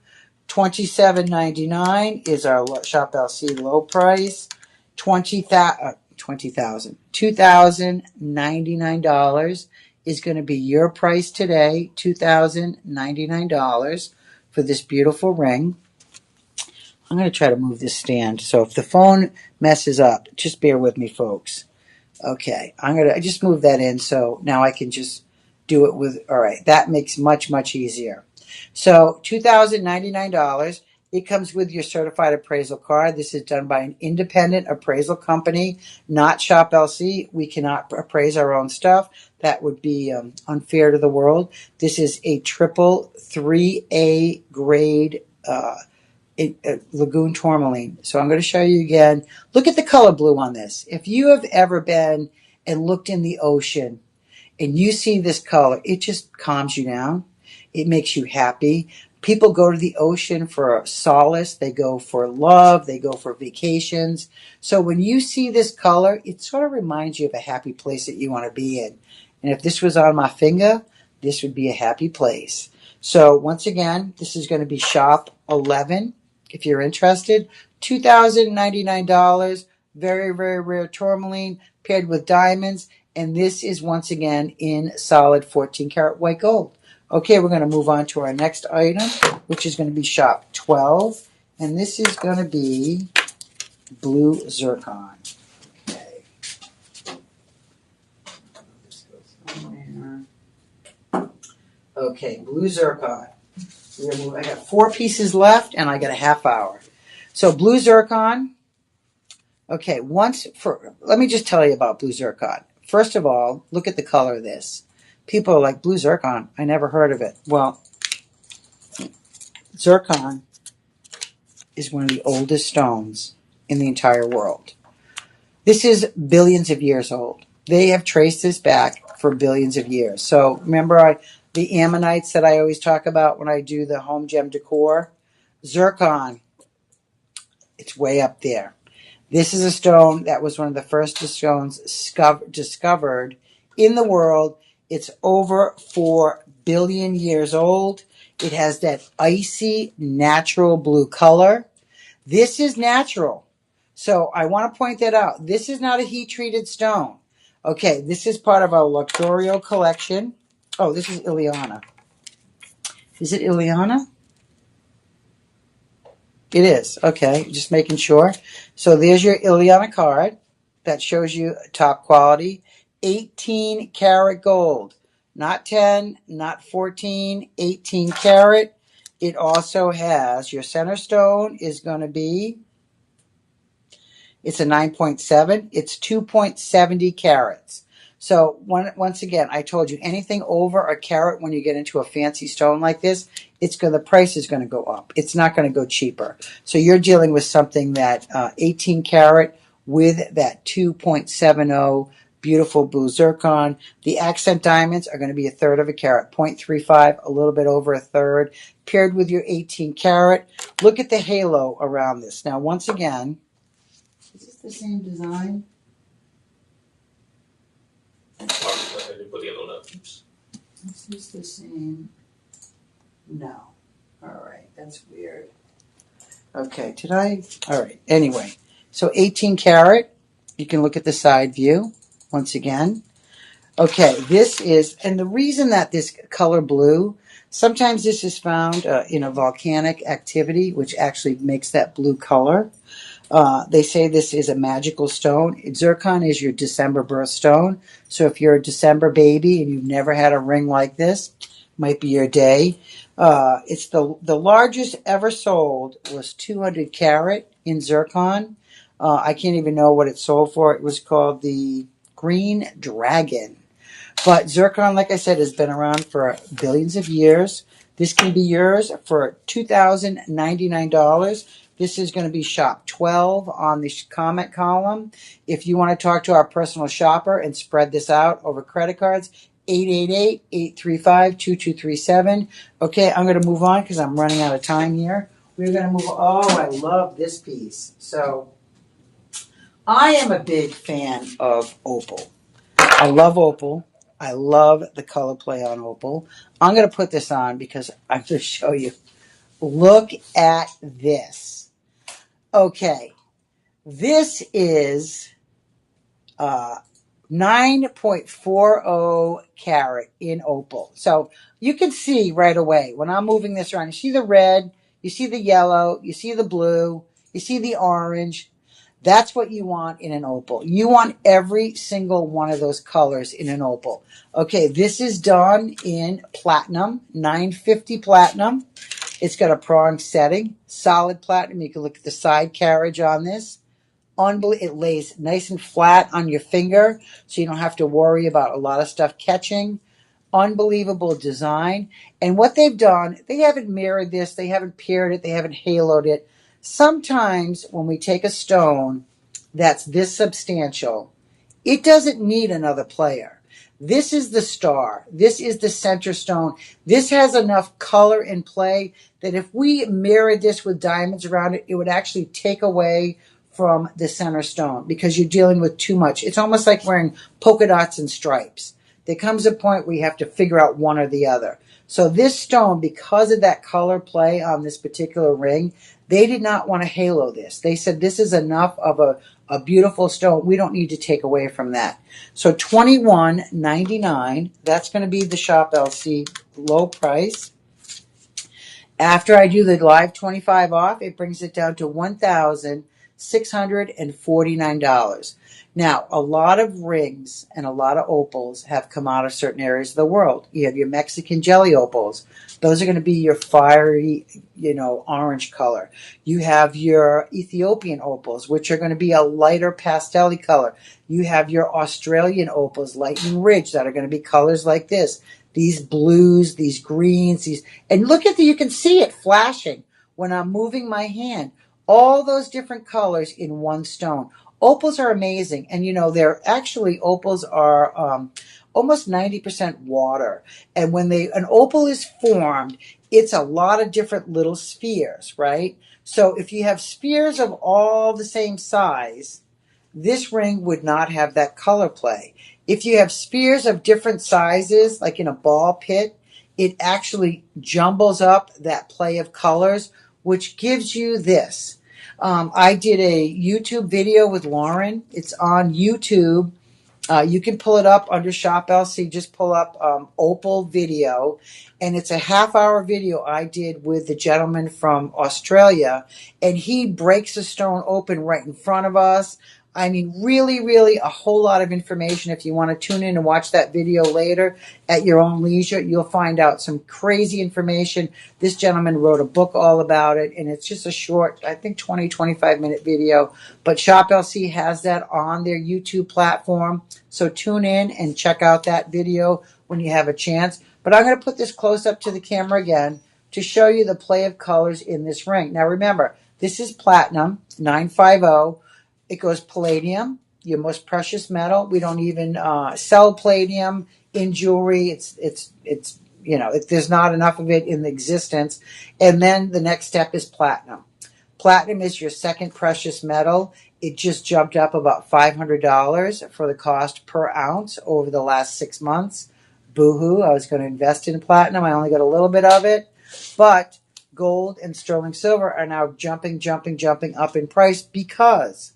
$27.99 is our Shop LC low price. $2,099 is going to be your price today. $2,099 for this beautiful ring. I'm going to try to move this stand. So if the phone messes up, just bear with me, folks. Okay, I just move that in so now I can just do it with, all right, that makes much, much easier. So $2,099, it comes with your certified appraisal card. This is done by an independent appraisal company, not Shop LC. We cannot appraise our own stuff. That would be unfair to the world. This is a triple 3A grade Lagoon tourmaline. So I'm going to show you again. Look at the color blue on this. If you have ever been and looked in the ocean and you see this color, it just calms you down. It makes you happy. People go to the ocean for solace. They go for love. They go for vacations. So when you see this color, it sort of reminds you of a happy place that you want to be in. And if this was on my finger, this would be a happy place. So once again, this is going to be shop 11. If you're interested, $2,099. Very, very rare tourmaline paired with diamonds. And this is once again in solid 14 karat white gold. Okay, we're going to move on to our next item, which is going to be shop 12. And this is going to be blue zircon. Okay. Okay, blue zircon. I got 4 pieces left and I got a half hour. So blue zircon. Okay, let me just tell you about blue zircon. First of all, look at the color of this. People are like, blue zircon, I never heard of it. Well, zircon is one of the oldest stones in the entire world. This is billions of years old. They have traced this back for billions of years. So remember the ammonites that I always talk about when I do the home gem decor? Zircon, it's way up there. This is a stone that was one of the first stones discovered in the world. It's over 4 billion years old. It has that icy, natural blue color. This is natural. So I want to point that out. This is not a heat-treated stone. Okay, this is part of our Luxurio collection. Oh, this is Ileana. Is it Ileana? It is. Okay, just making sure. So there's your Ileana card that shows you top quality. 18 karat gold. Not 10, not 14, 18 karat. It also has your center stone is going to be, it's a 9.7. It's 2.70 carats. So once again, I told you anything over a carat when you get into a fancy stone like this, the price is going to go up. It's not going to go cheaper. So you're dealing with something that 18 karat with that 2.70 beautiful blue zircon. The accent diamonds are going to be 1/3 of a carat, 0.35, a little bit over 1/3, paired with your 18 karat. Look at the halo around this. Now, once again, is this the same design? Is this the same? No. All right, that's weird. Okay, all right, anyway. So 18 karat, you can look at the side view once again. Okay, this is, and the reason that this color blue, sometimes this is found in a volcanic activity, which actually makes that blue color. They say this is a magical stone. Zircon is your December birthstone. So if you're a December baby and you've never had a ring like this, might be your day. It's the largest ever sold was 200 karat in zircon. I can't even know what it sold for. It was called the Green Dragon. But zircon, like I said, has been around for billions of years. This can be yours for $2,099. This is going to be shop 12 on the comment column. If you want to talk to our personal shopper and spread this out over credit cards, 888-835-2237. Okay, I'm going to move on because I'm running out of time here. We're going to move. Oh, I love this piece. So I am a big fan of opal. I love opal. I love the color play on opal. I'm going to put this on because I'm going to show you. Look at this. Okay, this is 9.40 carat in opal. So you can see right away when I'm moving this around. You see the red, you see the yellow, you see the blue, you see the orange. That's what you want in an opal. You want every single one of those colors in an opal. Okay, this is done in platinum, 950 platinum. It's got a prong setting, solid platinum. You can look at the side carriage on this. It lays nice and flat on your finger, so you don't have to worry about a lot of stuff catching. Unbelievable design. And what they've done, they haven't mirrored this, they haven't paired it, they haven't haloed it. Sometimes when we take a stone that's this substantial, it doesn't need another player. This is the star. This is the center stone. This has enough color and play that if we mirrored this with diamonds around it, it would actually take away from the center stone because you're dealing with too much. It's almost like wearing polka dots and stripes. There comes a point where you have to figure out one or the other. So this stone, because of that color play on this particular ring, they did not want to halo this. They said this is enough of a beautiful stone. We don't need to take away from that. So $21.99. That's going to be the Shop LC low price. After I do the live 25 off, it brings it down to $1,649. Now, a lot of rings and a lot of opals have come out of certain areas of the world. You have your Mexican jelly opals. Those are going to be your fiery, orange color. You have your Ethiopian opals, which are going to be a lighter pastel color. You have your Australian opals, Lightning Ridge, that are going to be colors like this. These blues, these greens, and look at you can see it flashing. when I'm moving my hand. All those different colors in one stone. Opals are amazing. And they're actually, opals are almost 90% water. And when an opal is formed, it's a lot of different little spheres, right? So if you have spheres of all the same size, this ring would not have that color play. If you have spheres of different sizes, like in a ball pit, it actually jumbles up that play of colors, which gives you this. I did a YouTube video with Lauren. It's on YouTube. You can pull it up under Shop LC. Just pull up Opal video. And it's a half-hour video I did with the gentleman from Australia. And he breaks the stone open right in front of us. I mean, really, really a whole lot of information. If you want to tune in and watch that video later at your own leisure, you'll find out some crazy information. This gentleman wrote a book all about it, and it's just a short, I think 20, 25-minute video. But Shop LC has that on their YouTube platform. So tune in and check out that video when you have a chance. But I'm going to put this close up to the camera again to show you the play of colors in this ring. Now remember, this is platinum, 950. It goes palladium, your most precious metal. We don't even sell palladium in jewelry. It's there's not enough of it in existence. And then the next step is platinum. Platinum is your second precious metal. It just jumped up about $500 for the cost per ounce over the last 6 months. Boo-hoo, I was going to invest in platinum. I only got a little bit of it. But gold and sterling silver are now jumping up in price because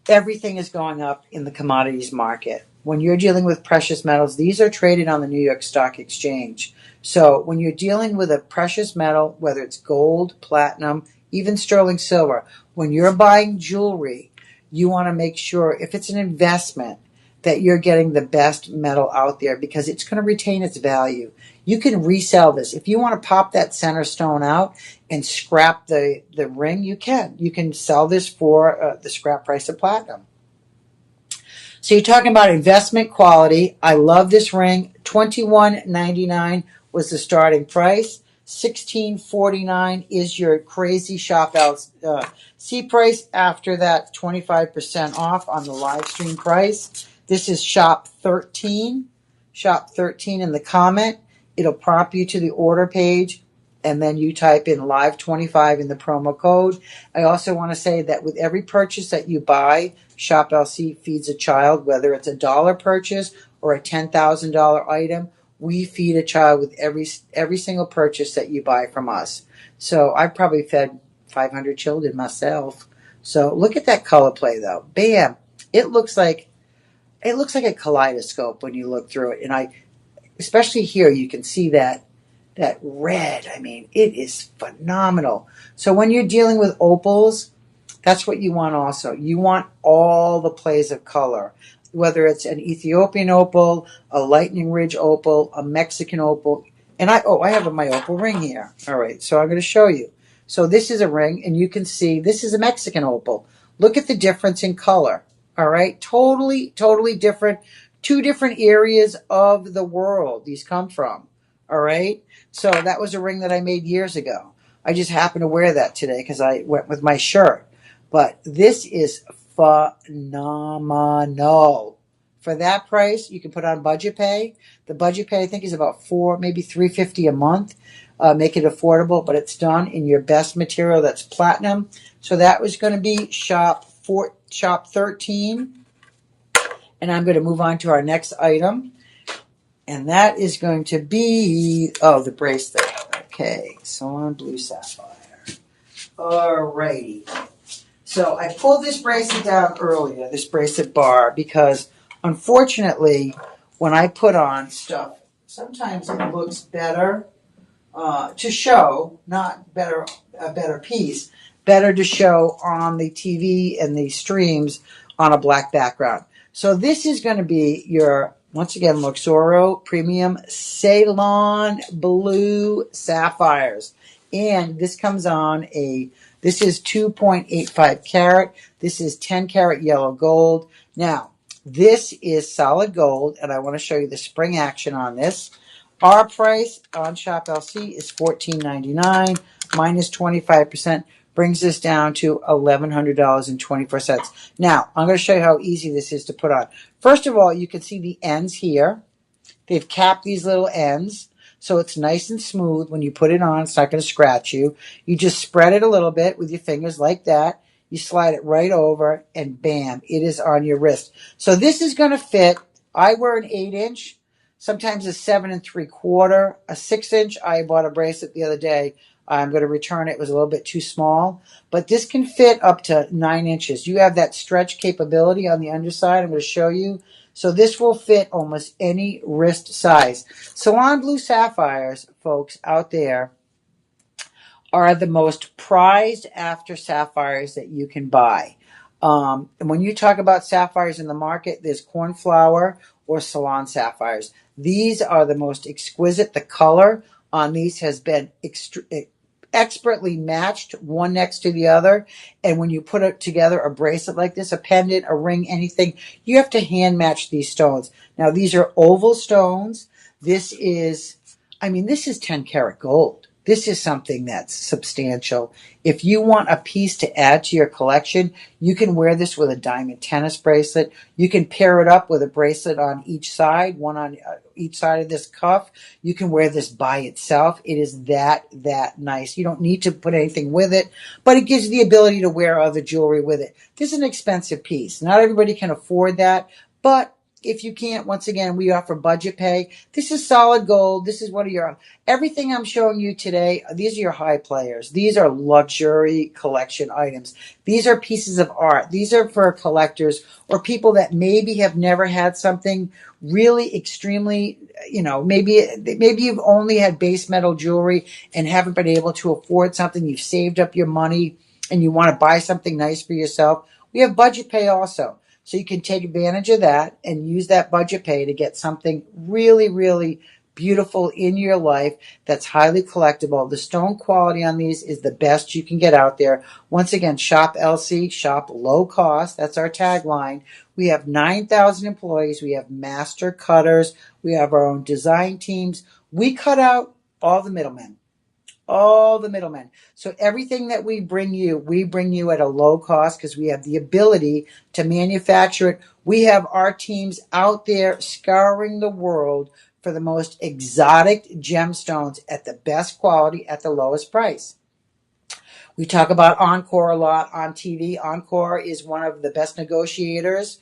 everything is going up in the commodities market. When you're dealing with precious metals, these are traded on the New York Stock Exchange. So when you're dealing with a precious metal, whether it's gold, platinum, even sterling silver, when you're buying jewelry, you want to make sure, if it's an investment, that you're getting the best metal out there because it's going to retain its value. You can resell this. If you want to pop that center stone out and scrap the ring, you can. You can sell this for the scrap price of platinum. So you're talking about investment quality. I love this ring. $21.99 was the starting price. $16.49 is your crazy Shop LC price. After that, 25% off on the live stream price. This is Shop 13. Shop 13 in the comment. It'll prompt you to the order page, and then you type in Live 25 in the promo code. I also want to say that with every purchase that you buy, Shop LC feeds a child, whether it's a dollar purchase or a $10,000 item. We feed a child with every single purchase that you buy from us. So I've probably fed 500 children myself. So look at that color play, though. Bam! It looks like a kaleidoscope when you look through it, and especially here, you can see that red. I mean, it is phenomenal. So when you're dealing with opals, that's what you want also. You want all the plays of color, whether it's an Ethiopian opal, a Lightning Ridge opal, a Mexican opal. And I have my opal ring here. All right, so I'm going to show you. So this is a ring, and you can see this is a Mexican opal. Look at the difference in color. All right, totally different. Two different areas of the world these come from. All right, so that was a ring that I made years ago. I just happened to wear that today because I went with my shirt. But this is phenomenal. For that price, you can put on budget pay. The budget pay, I think, is about maybe $350 a month. Make it affordable, but it's done in your best material. That's platinum. So that was going to be Shop 13. And I'm going to move on to our next item. And that is going to be, the bracelet. Okay, Salon Blue Sapphire. Alrighty. So I pulled this bracelet down earlier, this bracelet bar, because unfortunately, when I put on stuff, sometimes it looks better to show, not better, a better piece, better to show on the TV and the streams on a black background. So this is going to be your, once again, Luxoro Premium Ceylon Blue Sapphires. And this comes on this is 2.85 carat. This is 10 karat yellow gold. Now, this is solid gold, and I want to show you the spring action on this. Our price on Shop LC is $14.99 minus 25% brings us down to $1,100.24. Now, I'm going to show you how easy this is to put on. First of all, you can see the ends here. They've capped these little ends, so it's nice and smooth. When you put it on, it's not going to scratch you. You just spread it a little bit with your fingers like that. You slide it right over, and bam, it is on your wrist. So this is going to fit. I wear an 8-inch, sometimes a 7 3/4, a 6-inch. I bought a bracelet the other day. I'm going to return it. It was a little bit too small, but this can fit up to 9 inches. You have that stretch capability on the underside. I'm going to show you. So this will fit almost any wrist size. Salon Blue Sapphires, folks, out there are the most prized after sapphires that you can buy. And when you talk about sapphires in the market, there's cornflower or salon sapphires. These are the most exquisite. The color on these has been expertly matched one next to the other. And when you put it together, a bracelet like this, a pendant, a ring, anything, you have to hand match these stones. Now, these are oval stones. This is 10 karat gold. This is something that's substantial. If you want a piece to add to your collection, you can wear this with a diamond tennis bracelet. You can pair it up with a bracelet on each side, one on each side of this cuff. You can wear this by itself. It is that nice. You don't need to put anything with it, but it gives you the ability to wear other jewelry with it. This is an expensive piece. Not everybody can afford that, but if you can't, once again, we offer budget pay. This is solid gold. This is everything I'm showing you today. These are your high players. These are luxury collection items. These are pieces of art. These are for collectors or people that maybe have never had something really extremely, maybe you've only had base metal jewelry and haven't been able to afford something. You've saved up your money and you want to buy something nice for yourself. We have budget pay also. So you can take advantage of that and use that budget pay to get something really, really beautiful in your life that's highly collectible. The stone quality on these is the best you can get out there. Once again, shop LC, shop low cost. That's our tagline. We have 9,000 employees. We have master cutters. We have our own design teams. We cut out all the middlemen. So everything that we bring you at a low cost because we have the ability to manufacture it. We have our teams out there scouring the world for the most exotic gemstones at the best quality at the lowest price. We talk about Encore a lot on TV. Encore is one of the best negotiators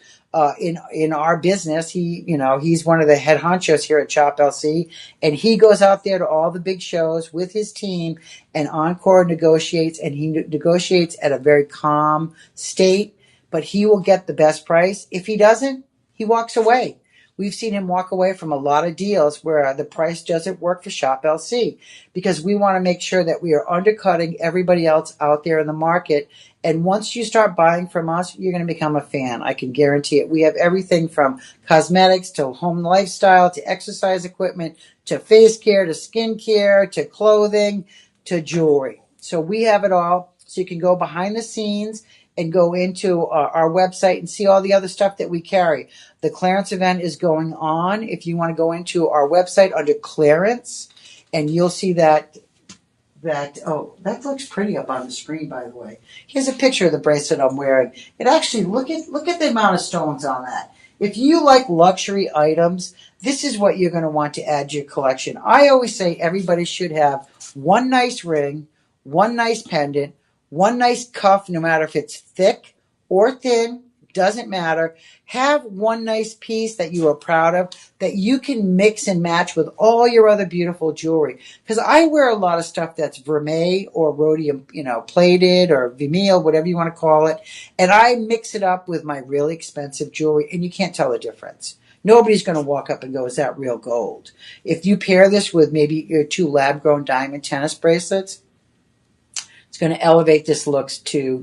in our business. He's one of the head honchos here at Shop LC, and he goes out there to all the big shows with his team. And Encore negotiates, and he negotiates at a very calm state. But he will get the best price. If he doesn't, he walks away. We've seen him walk away from a lot of deals where the price doesn't work for Shop LC because we want to make sure that we are undercutting everybody else out there in the market. And once you start buying from us, you're going to become a fan. I can guarantee it. We have everything from cosmetics to home lifestyle to exercise equipment to face care to skin care to clothing to jewelry. So we have it all. So you can go behind the scenes and go into our website and see all the other stuff that we carry. The clearance event is going on. If you want to go into our website under clearance, and you'll see that looks pretty up on the screen, by the way. Here's a picture of the bracelet I'm wearing. It actually, look at the amount of stones on that. If you like luxury items, this is what you're going to want to add to your collection. I always say everybody should have one nice ring, one nice pendant, one nice cuff, no matter if it's thick or thin, doesn't matter. Have one nice piece that you are proud of that you can mix and match with all your other beautiful jewelry. Because I wear a lot of stuff that's vermeil or rhodium, plated or vermeil, whatever you want to call it. And I mix it up with my really expensive jewelry and you can't tell the difference. Nobody's going to walk up and go, is that real gold? If you pair this with maybe your 2 lab-grown diamond tennis bracelets, it's going to elevate this looks to,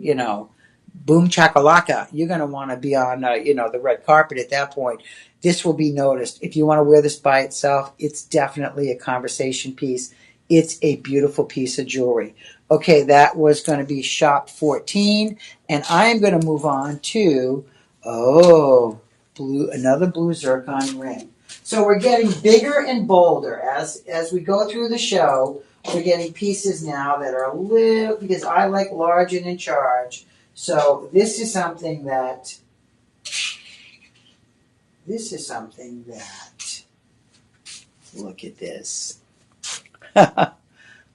boom chakalaka. You're going to want to be on, the red carpet at that point. This will be noticed. If you want to wear this by itself, it's definitely a conversation piece. It's a beautiful piece of jewelry. Okay, that was going to be shop 14. And I'm going to move on to, another blue zircon ring. So we're getting bigger and bolder as we go through the show. We're getting pieces now that are a little, because I like large and in charge. So this is something that, look at this.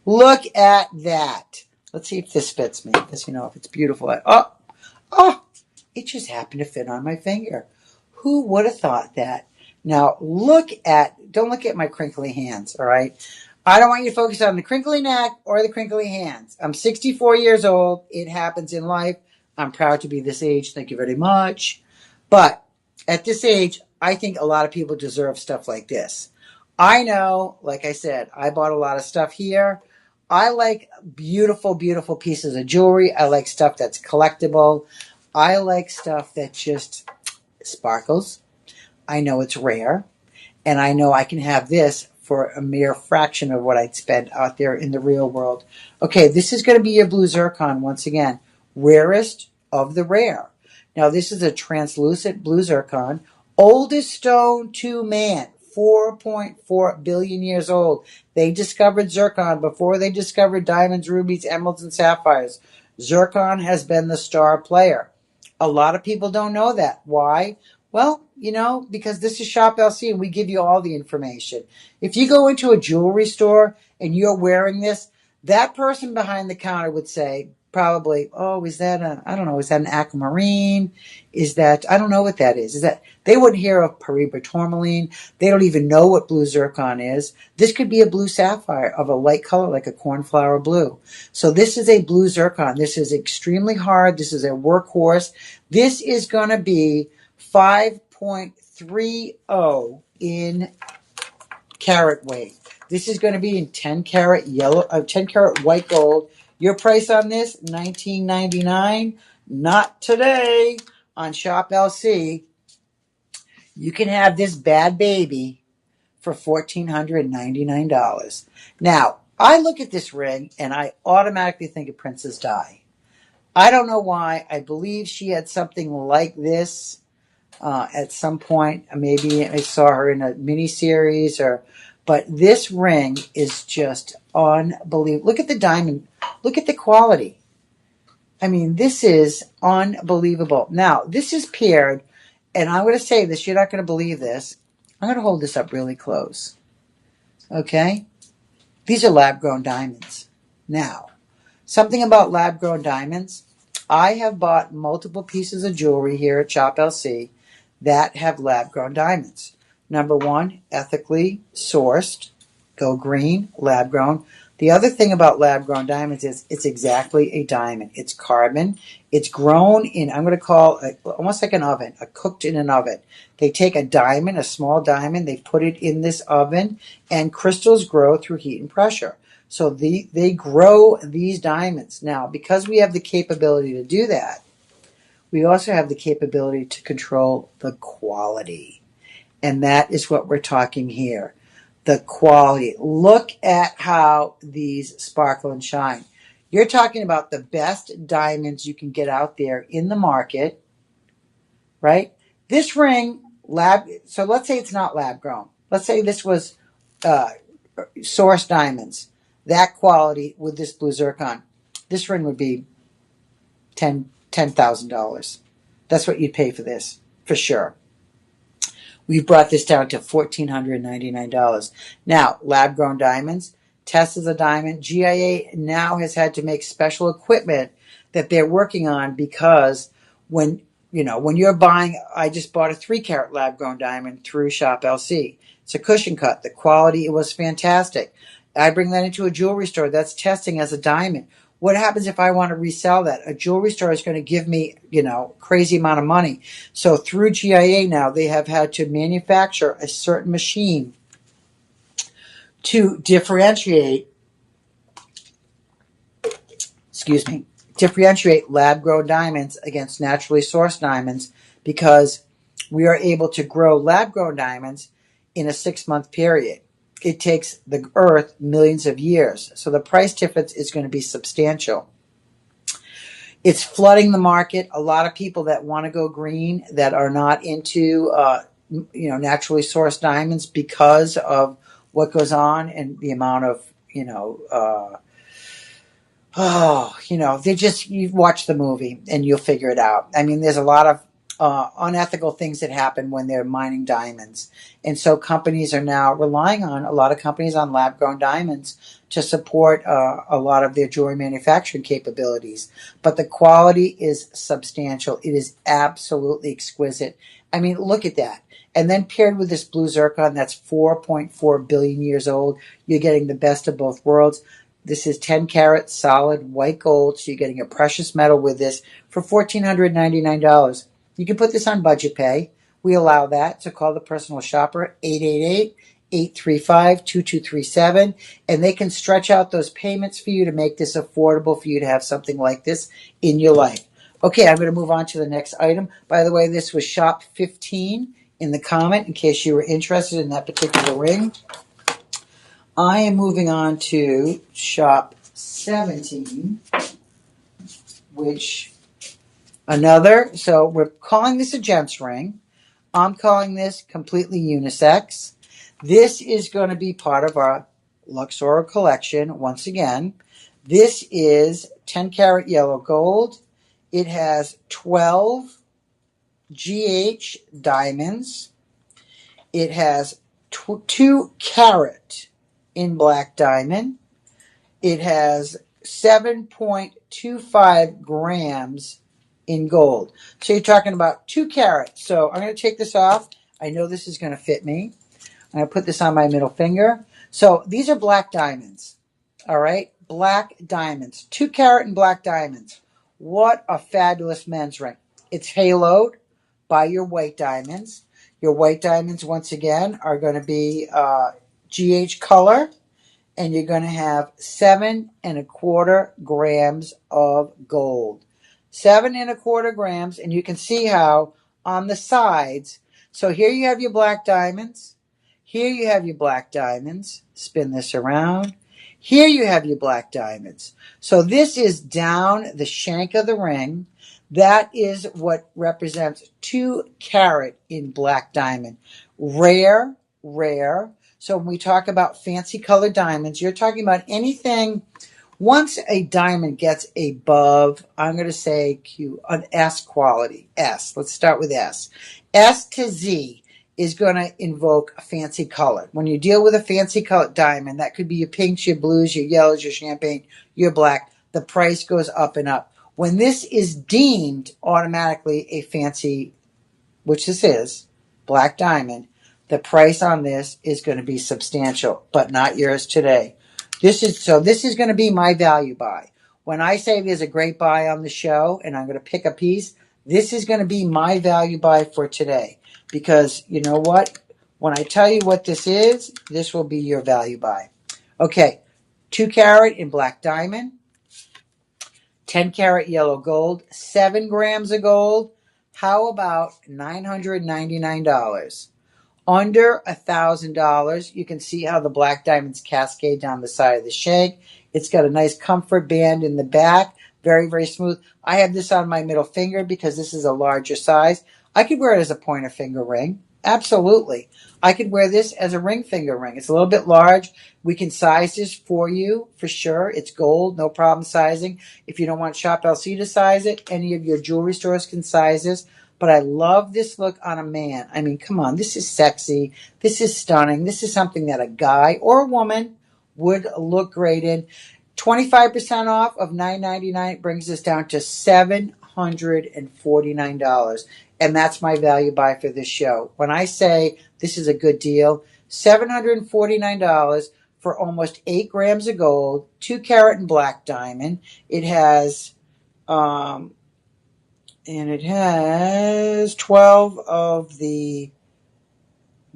Look at that. Let's see if this fits me, because if it's beautiful. Oh, it just happened to fit on my finger. Who would have thought that? Now don't look at my crinkly hands, all right? I don't want you to focus on the crinkly neck or the crinkly hands. I'm 64 years old. It happens in life. I'm proud to be this age. Thank you very much. But at this age, I think a lot of people deserve stuff like this. I know, like I said, I bought a lot of stuff here. I like beautiful, beautiful pieces of jewelry. I like stuff that's collectible. I like stuff that just sparkles. I know it's rare. And I know I can have this for a mere fraction of what I'd spend out there in the real world. Okay, this is going to be your blue zircon once again. Rarest of the rare. Now, this is a translucent blue zircon. Oldest stone to man. 4.4 billion years old. They discovered zircon before they discovered diamonds, rubies, emeralds, and sapphires. Zircon has been the star player. A lot of people don't know that. Why? Well, because this is Shop LC and we give you all the information. If you go into a jewelry store and you're wearing this, that person behind the counter would say, probably, oh, is that an aquamarine? I don't know what that is. They wouldn't hear of Paribra tourmaline. They don't even know what blue zircon is. This could be a blue sapphire of a light color like a cornflower blue. So this is a blue zircon. This is extremely hard. This is a workhorse. This is going to be 5.30 in carat weight. This is going to be in 10 karat 10 karat white gold. Your price on this, $19.99. Not today on Shop LC. You can have this bad baby for $1,499. Now, I look at this ring and I automatically think of Princess Di. I don't know why. I believe she had something like this at some point. Maybe I saw her in a miniseries but this ring is just unbelievable. Look at the diamond. Look at the quality. I mean, this is unbelievable. Now, this is paired, and I'm going to say this. You're not going to believe this. I'm going to hold this up really close. Okay? These are lab-grown diamonds. Now, something about lab-grown diamonds. I have bought multiple pieces of jewelry here at Shop LC that have lab-grown diamonds. Number one, ethically sourced, go green, lab-grown. The other thing about lab-grown diamonds is it's exactly a diamond. It's carbon. It's grown in, I'm going to call it almost like an oven, cooked in an oven. They take a diamond, a small diamond, they put it in this oven, and crystals grow through heat and pressure. So they grow these diamonds. Now, because we have the capability to do that, we also have the capability to control the quality. And that is what we're talking here. The quality. Look at how these sparkle and shine. You're talking about the best diamonds you can get out there in the market, right? This ring, so let's say it's not lab grown. Let's say this was sourced diamonds. That quality with this blue zircon. This ring would be $10,000. That's what you'd pay for this, for sure. We've brought this down to $1,499. Now, lab-grown diamonds, test as a diamond. GIA now has had to make special equipment that they're working on because when you're buying, I just bought a 3-carat lab-grown diamond through Shop LC. It's a cushion cut. The quality, it was fantastic. I bring that into a jewelry store that's testing as a diamond. What happens if I want to resell that? A jewelry store is going to give me, crazy amount of money. So through GIA now, they have had to manufacture a certain machine to differentiate lab-grown diamonds against naturally sourced diamonds, because we are able to grow lab-grown diamonds in a 6-month period. It takes the earth millions of years. So the price difference is going to be substantial. It's flooding the market. A lot of people that want to go green, that are not into naturally sourced diamonds because of what goes on and the amount of, you watch the movie and you'll figure it out. I mean, there's a lot of unethical things that happen when they're mining diamonds. And so companies are now relying on, a lot of companies on lab grown diamonds to support a lot of their jewelry manufacturing capabilities. But the quality is substantial. It is absolutely exquisite. I mean, look at that. And then paired with this blue zircon that's 4.4 billion years old, you're getting the best of both worlds. This is 10 karat solid white gold, so you're getting a precious metal with this for $1,499. You can put this on budget pay. We allow that, so call the personal shopper, 888-835-2237, and they can stretch out those payments for you to make this affordable for you to have something like this in your life. Okay, I'm going to move on to the next item. By the way, this was shop 15 in the comment, in case you were interested in that particular ring. I am moving on to shop 17, so we're calling this a gents ring. I'm calling this completely unisex. This is going to be part of our Luxora collection once again. This is 10 karat yellow gold. It has 12 GH diamonds. It has 2 carat in black diamond. It has 7.25 grams in gold. So you're talking about 2 carats. So I'm going to take this off. I know this is going to fit me. I'm going to put this on my middle finger. So these are black diamonds. All right? Black diamonds. 2 carat and black diamonds. What a fabulous men's ring. It's haloed by your white diamonds. Your white diamonds, once again, are going to be GH color, and you're going to have 7.25 grams of gold. 7.25 grams, and you can see how on the sides. So here you have your black diamonds. Here you have your black diamonds. Spin this around. Here you have your black diamonds. So this is down the shank of the ring. That is what represents 2 carat in black diamond. Rare, rare. So when we talk about fancy colored diamonds, you're talking about anything. Once a diamond gets above, I'm going to say an S quality. S. Let's start with S. S to Z is going to invoke a fancy color. When you deal with a fancy colored diamond, that could be your pinks, your blues, your yellows, your champagne, your black. The price goes up and up. When this is deemed automatically a fancy, which this is, black diamond, the price on this is going to be substantial, but not yours today. This is going to be my value buy. When I say there's a great buy on the show and I'm going to pick a piece, this is going to be my value buy for today. Because you know what? When I tell you what this is, this will be your value buy. Okay, 2 carat in black diamond, 10 karat yellow gold, 7 grams of gold. How about $999? Under $1,000. You can see how the black diamonds cascade down the side of the shank. It's got a nice comfort band in the back. Very, very smooth. I have this on my middle finger because this is a larger size. I could wear it as a pointer finger ring. Absolutely. I could wear this as a ring finger ring. It's a little bit large. We can size this for you for sure. It's gold, no problem sizing. If you don't want Shop LC to size it, any of your jewelry stores can size this. But I love this look on a man. I mean, come on, this is sexy. This is stunning. This is something that a guy or a woman would look great in. 25% off of $999 brings us down to $749. And that's my value buy for this show. When I say this is a good deal, $749 for almost 8 grams of gold, 2 carat and black diamond. It has, and it has 12 of the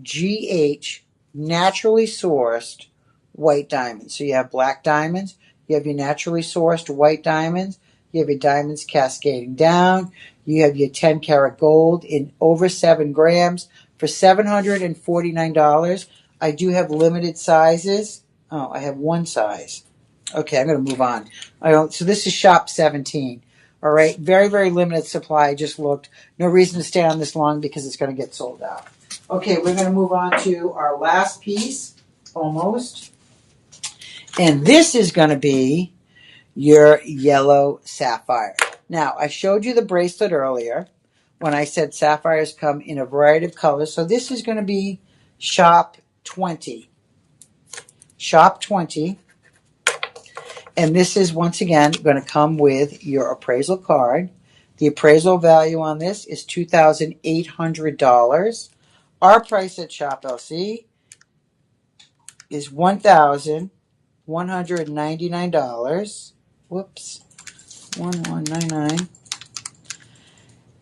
GH naturally sourced white diamonds. So you have black diamonds, you have your naturally sourced white diamonds, you have your diamonds cascading down, you have your 10 karat gold in over 7 grams for $749. I do have limited sizes. Oh, I have one size. Okay, I'm going to move on. So this is shop 17. All right, very, very limited supply. I just looked. No reason to stay on this long because it's going to get sold out. Okay, we're going to move on to our last piece, almost. And this is going to be your yellow sapphire. Now, I showed you the bracelet earlier when I said sapphires come in a variety of colors. So this is going to be Shop 20. Shop 20. And this is, once again, going to come with your appraisal card. The appraisal value on this is $2,800. Our price at Shop LC is $1,199. Whoops. 1199.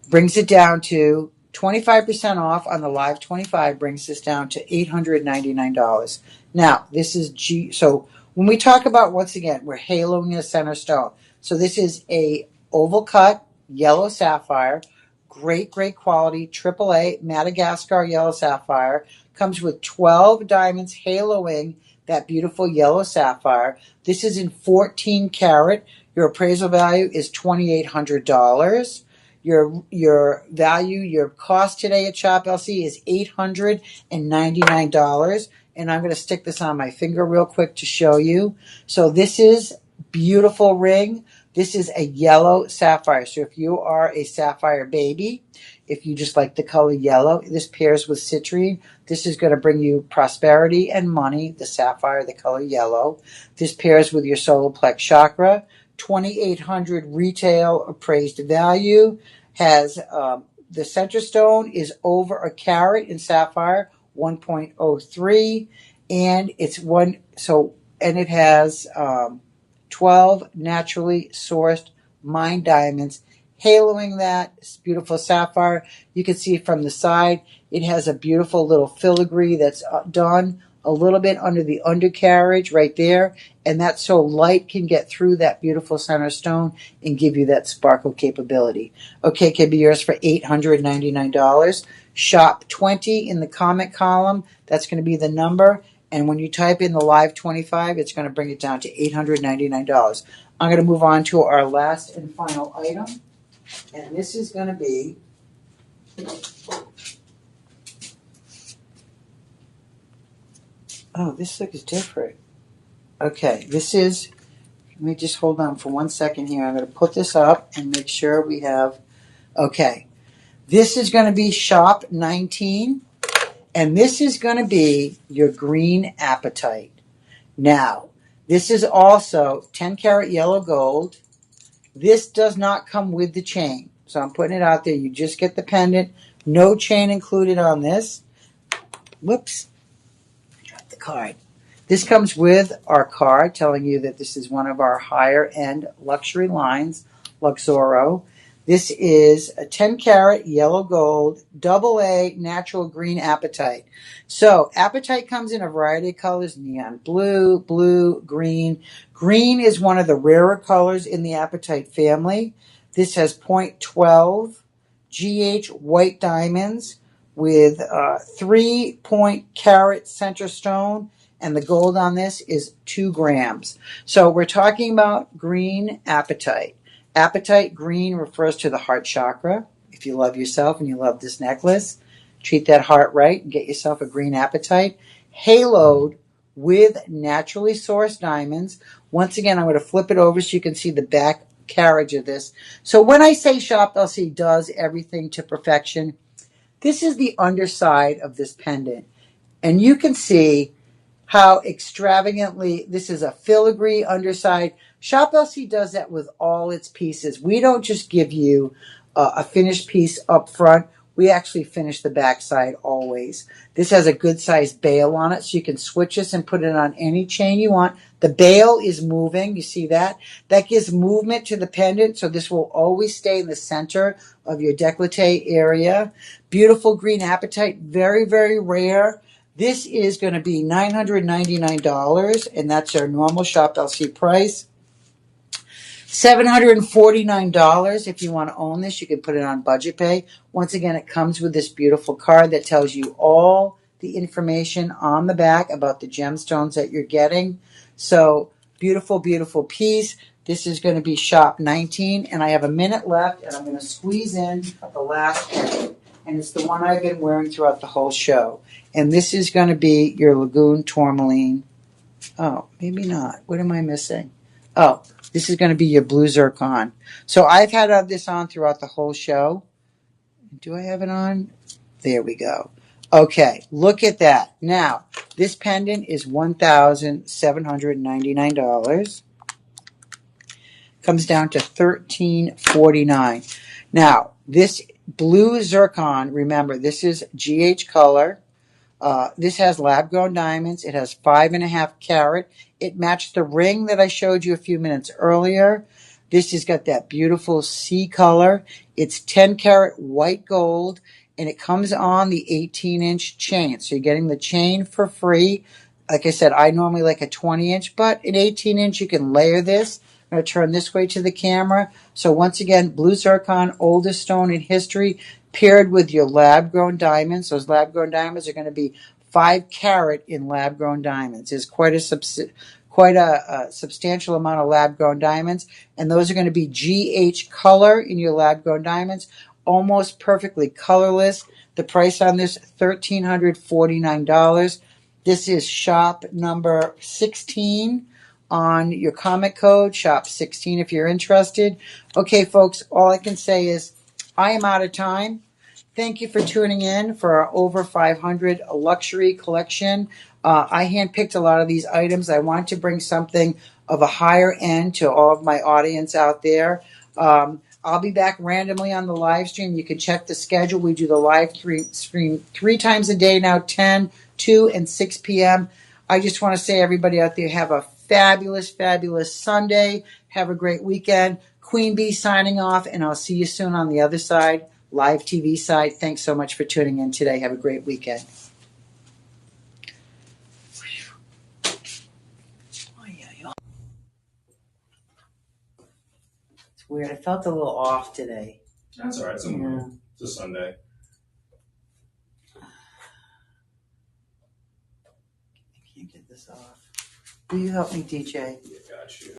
Brings it down to 25% off on the Live 25, brings this down to $899. Now, this is so when we talk about, once again, we're haloing a center stone. So this is a oval cut yellow sapphire, great quality, AAA Madagascar yellow sapphire. Comes with 12 diamonds haloing that beautiful yellow sapphire. This is in 14 karat. Your appraisal value is $2,800. Your value, your cost today at Shop LC is $899. And I'm going to stick this on my finger real quick to show you. So this is beautiful ring. This is a yellow sapphire. So if you are a sapphire baby, if you just like the color yellow, this pairs with citrine. This is going to bring you prosperity and money, the sapphire, the color yellow. This pairs with your solar plex chakra. 2,800 retail appraised value. Has the center stone is over a carat in sapphire, 1.03, and it's it has 12 naturally sourced mined diamonds haloing that. It's beautiful sapphire. You can see from the side it has a beautiful little filigree that's done a little bit under the undercarriage right there, and that's so light can get through that beautiful center stone and give you that sparkle capability. Okay, can be yours for $899. Shop 20 in the comment column. That's going to be the number, and when you type in the Live 25, it's going to bring it down to $899. I'm going to move on to our last and final item, and this is going to be oh, this looks different. Okay, this is, let me just hold on for 1 second here. I'm going to put this up and make sure we have, okay. This is going to be Shop 19, and this is going to be your green apatite. Now, this is also 10 karat yellow gold. This does not come with the chain, so I'm putting it out there. You just get the pendant. No chain included on this. Whoops. The card. This comes with our card telling you that this is one of our higher end luxury lines, Luxoro. This is a 10 karat yellow gold, AA natural green apatite. So apatite comes in a variety of colors, neon blue, green. Green is one of the rarer colors in the apatite family. This has 0.12 GH white diamonds with 3 carat center stone, and the gold on this is 2 grams. So we're talking about green apatite. Apatite green refers to the heart chakra. If you love yourself and you love this necklace, treat that heart right and get yourself a green apatite. Haloed with naturally sourced diamonds. Once again, I'm going to flip it over so you can see the back carriage of this. So when I say Shop LC does everything to perfection, this is the underside of this pendant. And you can see how extravagantly, this is a filigree underside. Shop LC does that with all its pieces. We don't just give you a finished piece up front. We actually finish the backside always. This has a good sized bail on it, so you can switch this and put it on any chain you want. The bail is moving, you see that? That gives movement to the pendant, so this will always stay in the center of your décolleté area. Beautiful green apatite, very, very rare. This is going to be $999, and that's our normal Shop LC price. $749 if you want to own this. You can put it on budget pay. Once again, it comes with this beautiful card that tells you all the information on the back about the gemstones that you're getting. So beautiful, beautiful piece. This is going to be Shop 19, and I have a minute left, and I'm going to squeeze in the last penny. and it's the one I've been wearing throughout the whole show. And this is going to be your Lagoon Tourmaline. Oh, maybe not. What am I missing? Oh, this is going to be your blue zircon. So I've had this on throughout the whole show. Do I have it on? There we go. Okay, look at that. Now, this pendant is $1,799. Comes down to $1,349. Now, this blue zircon, remember, this is GH color. This has lab-grown diamonds. It has 5.5 carat. It matched the ring that I showed you a few minutes earlier. This has got that beautiful sea color. It's 10 carat white gold, and it comes on the 18-inch chain. So you're getting the chain for free. Like I said, I normally like a 20-inch, but an 18-inch, you can layer this. I'm going to turn this way to the camera. So once again, blue zircon, oldest stone in history, paired with your lab-grown diamonds. Those lab-grown diamonds are going to be 5 carat in lab-grown diamonds. It's quite a substantial amount of lab-grown diamonds, and those are going to be GH color in your lab-grown diamonds, almost perfectly colorless. The price on this, $1,349. This is shop number 16 on your comic code, shop 16 if you're interested. Okay, folks, all I can say is I am out of time. Thank you for tuning in for our over 500 luxury collection. I handpicked a lot of these items. I wanted to bring something of a higher end to all of my audience out there. I'll be back randomly on the live stream. You can check the schedule. We do the live stream 3 times a day now, 10, 2, and 6 p.m. I just want to say, everybody out there, have a fabulous, fabulous Sunday. Have a great weekend. Queen Bee signing off, and I'll see you soon on the other side, live TV side. Thanks so much for tuning in today. Have a great weekend. It's weird. I felt a little off today. That's all right. It's a Sunday. I can't get this off. Will you help me, DJ? Yeah, got you.